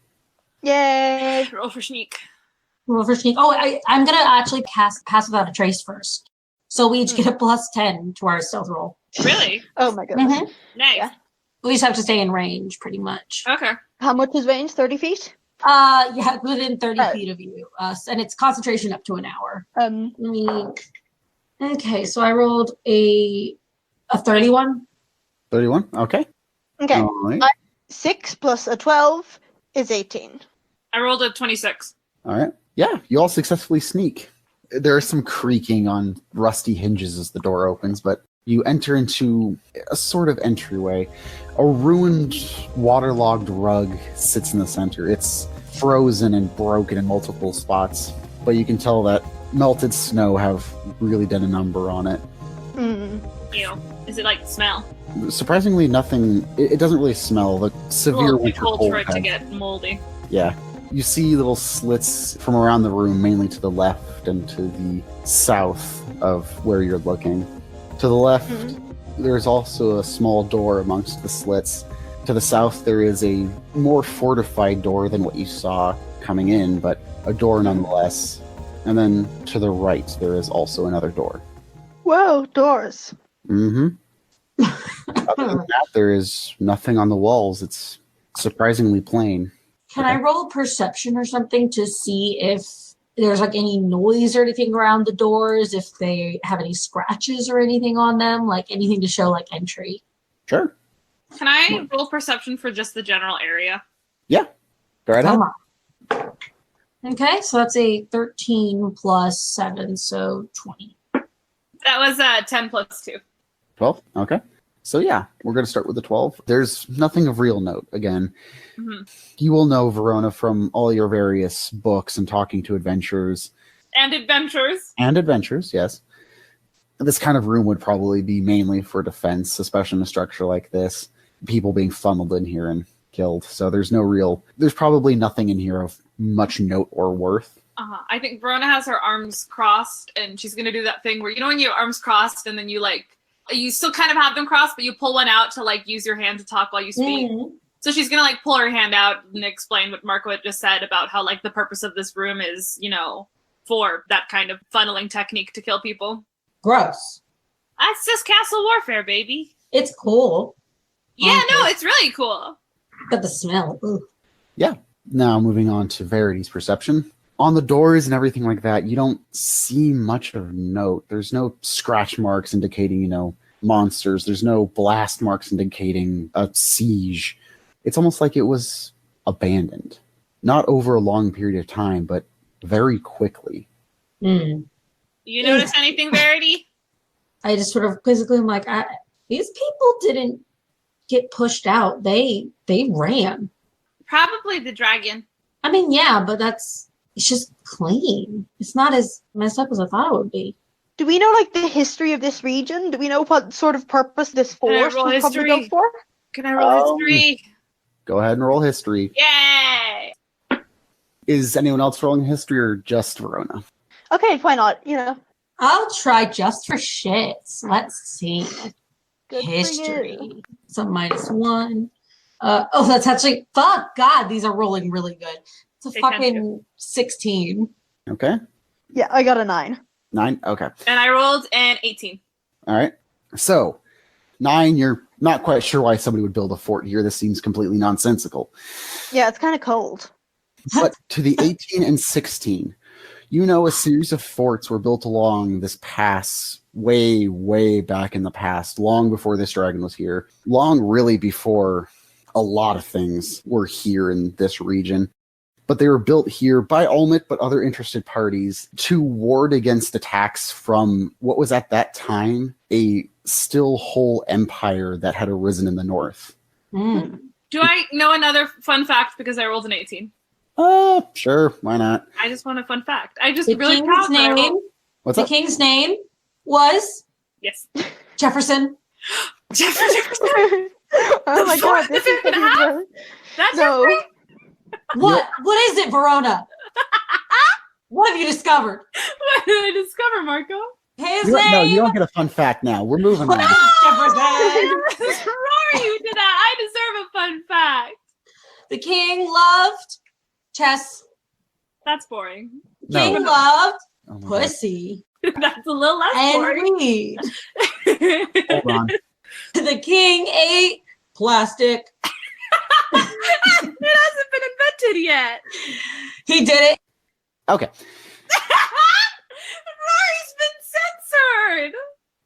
Yay. Roll for sneak. Roll for sneak. Oh, I'm going to actually pass without a trace first. So we each get a plus 10 to our stealth roll. Really? Oh my goodness. Mm-hmm. Nice. Yeah. We just have to stay in range, pretty much. Okay. How much is range? 30 feet? Yeah, within 30 feet of you. And it's concentration up to an hour. Okay, so I rolled a 31. 31? Okay. Okay. All right. 6 plus a 12 is 18. I rolled a 26. All right. Yeah, you all successfully sneak. There is some creaking on rusty hinges as the door opens, but you enter into a sort of entryway. A ruined, waterlogged rug sits in the center. It's frozen and broken in multiple spots, but you can tell that melted snow have really done a number on it. Ew. Is it like smell? Surprisingly, nothing. It doesn't really smell. The severe winter cold for it has- to get moldy. Yeah. You see little slits from around the room, mainly to the left and to the south of where you're looking. To the left, there's also a small door amongst the slits. To the south, there is a more fortified door than what you saw coming in, but a door nonetheless. And then to the right, there is also another door. Whoa, doors. Mm-hmm. Other than that, there is nothing on the walls. It's surprisingly plain. Can I roll perception or something to see if there's like any noise or anything around the doors, if they have any scratches or anything on them, like anything to show like entry? Sure. Can I roll perception for just the general area? Yeah. Go right ahead. Come on. Okay, so that's a 13 plus 7, so 20. That was 10 plus 2. 12? Okay. So yeah, we're going to start with the 12. There's nothing of real note. Again, you will know Verona from all your various books and talking to adventurers. And adventures. And adventures, yes. This kind of room would probably be mainly for defense, especially in a structure like this. People being funneled in here and killed. So there's probably nothing in here of much note or worth. I think Verona has her arms crossed, and she's going to do that thing where, when you have arms crossed and then you still kind of have them crossed, but you pull one out to use your hand to talk while you speak. So she's going to pull her hand out and explain what Marco had just said about how the purpose of this room is, for that kind of funneling technique to kill people. Gross. That's just castle warfare, baby. It's cool. Yeah, no, it's really cool. But the smell. Ooh. Yeah. Now moving on to Verity's perception. On the doors and everything like that, you don't see much of note. There's no scratch marks indicating, monsters. There's no blast marks indicating a siege. It's almost like it was abandoned. Not over a long period of time, but very quickly. You notice anything, Verity? I just sort of quizzically am like, these people didn't get pushed out. They ran. Probably the dragon. I mean, yeah, but it's just clean. It's not as messed up as I thought it would be. Do we know the history of this region? Do we know what sort of purpose this force would probably go for? Can I roll history? Go ahead and roll history. Yay! Is anyone else rolling history or just Verona? Okay, why not? I'll try just for shits. Let's see. Good History. It's a -1. That's actually, fuck God, these are rolling really good. It's a fucking 16. Okay. Yeah, I got a 9. 9? Okay. And I rolled an 18. All right. So, 9, you're not quite sure why somebody would build a fort here. This seems completely nonsensical. Yeah, it's kind of cold. But to the 18 and 16, a series of forts were built along this pass way, way back in the past, long before this dragon was here, long really before a lot of things were here in this region. But they were built here by Ulmit, but other interested parties, to ward against attacks from what was at that time a still whole empire that had arisen in the north. Mm. Do I know another fun fact because I rolled an 18? Sure, why not? I just want a fun fact. I just The really king's proud that I name. rolled- What's The up? king's name was Yes. Jefferson. Jefferson. Oh my god, this is Gonna have- really... That's No. right. What? What is it, Verona? What have you discovered? What did I discover, Marco? His No, name. you don't get a fun fact now. We're moving on. Jefferson. Rory, you did that. I deserve a fun fact. The king loved chess. That's boring. No. King loved Oh my God. pussy That's a little less and boring. weed. Hold on. The king ate plastic. It hasn't been invented yet. He did it. Okay. Rory's been censored.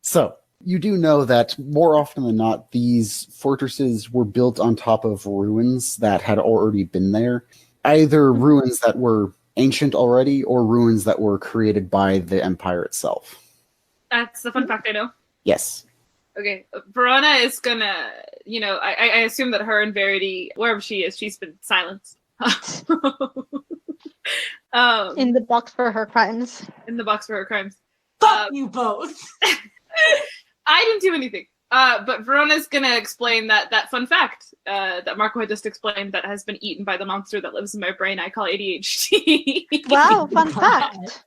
So, you do know that more often than not, these fortresses were built on top of ruins that had already been there. Either ruins that were ancient already or ruins that were created by the empire itself. That's the fun fact I know. Yes. Okay, Verona is gonna, I assume that her and Verity, wherever she is, she's been silenced. In the box for her crimes. In the box for her crimes. Fuck you both. I didn't do anything. But Verona's gonna explain that fun fact that Marco had just explained that has been eaten by the monster that lives in my brain I call ADHD. Wow, fun fact.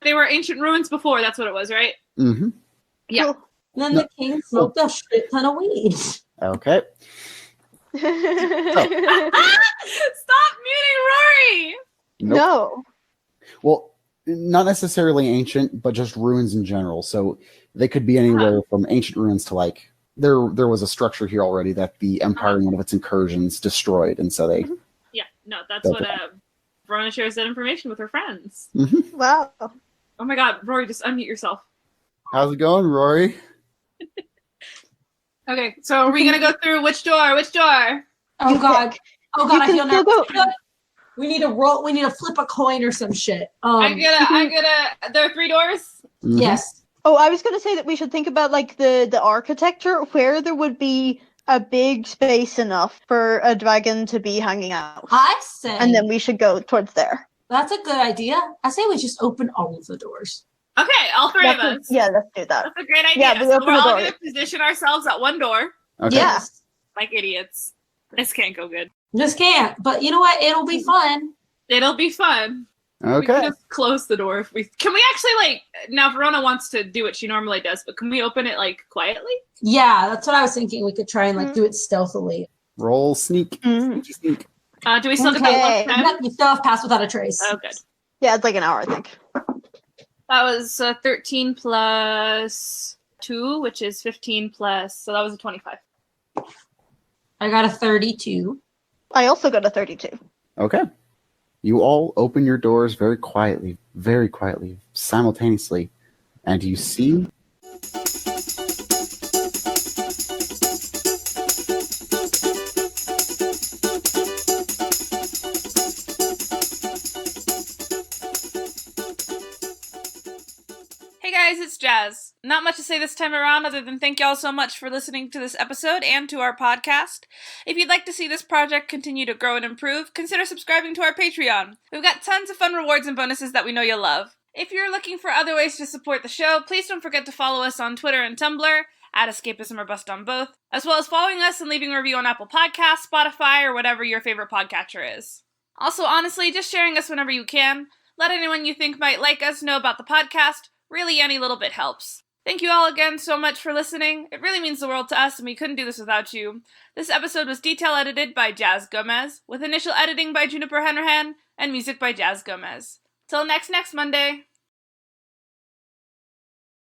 They were ancient ruins before, that's what it was, right? Mm-hmm. Yeah. Cool. Then the king smoked a shit ton of weed. Okay. Stop muting Rory! Nope. No. Well, not necessarily ancient, but just ruins in general. So they could be anywhere from ancient ruins to there was a structure here already that the empire in one of its incursions destroyed, and so they. Yeah, no, that's what Verona shares that information with her friends. Mm-hmm. Wow. Oh my god, Rory, just unmute yourself. How's it going, Rory? Okay, so are we gonna go through which door? Which door? Oh god. Oh god, I You feel can still nervous. We need to roll. We need to flip a coin or some shit. I'm gonna. There are 3 doors. Mhm. Yes. Oh, I was going to say that we should think about like the architecture where there would be a big space enough for a dragon to be hanging out. I say, And then we should go towards there. that's a good idea. I say we just open all of the doors. Okay, all three of us. Yeah, let's do that. That's a great idea. Yeah, we so open we're the all door. going to position ourselves at one door Okay. Yeah. Yes. like idiots. This can't go good. Just can't. But you know what? It'll be fun. It'll be fun. We Okay. can just close the door if we can. We actually like now. Verona wants to do what she normally does, but can we open it like quietly? Yeah, that's what I was thinking. We could try and like do it stealthily. Roll sneak. Mhm. Sneak. Do we still get Okay. that one time? You still have passed without a trace. Oh, good. Yeah, it's like an hour, I think. That was 13 plus 2, which is 15 plus. So that was a 25. I got a 32. I also got a 32. Okay. You all open your doors very quietly, simultaneously, and you see Hey guys, it's Jazz. Not much to say this time around other than thank y'all so much for listening to this episode and to our podcast. If you'd like to see this project continue to grow and improve, consider subscribing to our Patreon. We've got tons of fun rewards and bonuses that we know you'll love. If you're looking for other ways to support the show, please don't forget to follow us on Twitter and Tumblr, at Escapism or Bust on both, as well as following us and leaving a review on Apple Podcasts, Spotify, or whatever your favorite podcatcher is. Also, honestly, just sharing us whenever you can. Let anyone you think might like us know about the podcast. Really, any little bit helps. Thank you all again so much for listening. It really means the world to us, and we couldn't do this without you. This episode was detail edited by Jazz Gomez, with initial editing by Juniper Henrahan, and music by Jazz Gomez. Till next Monday.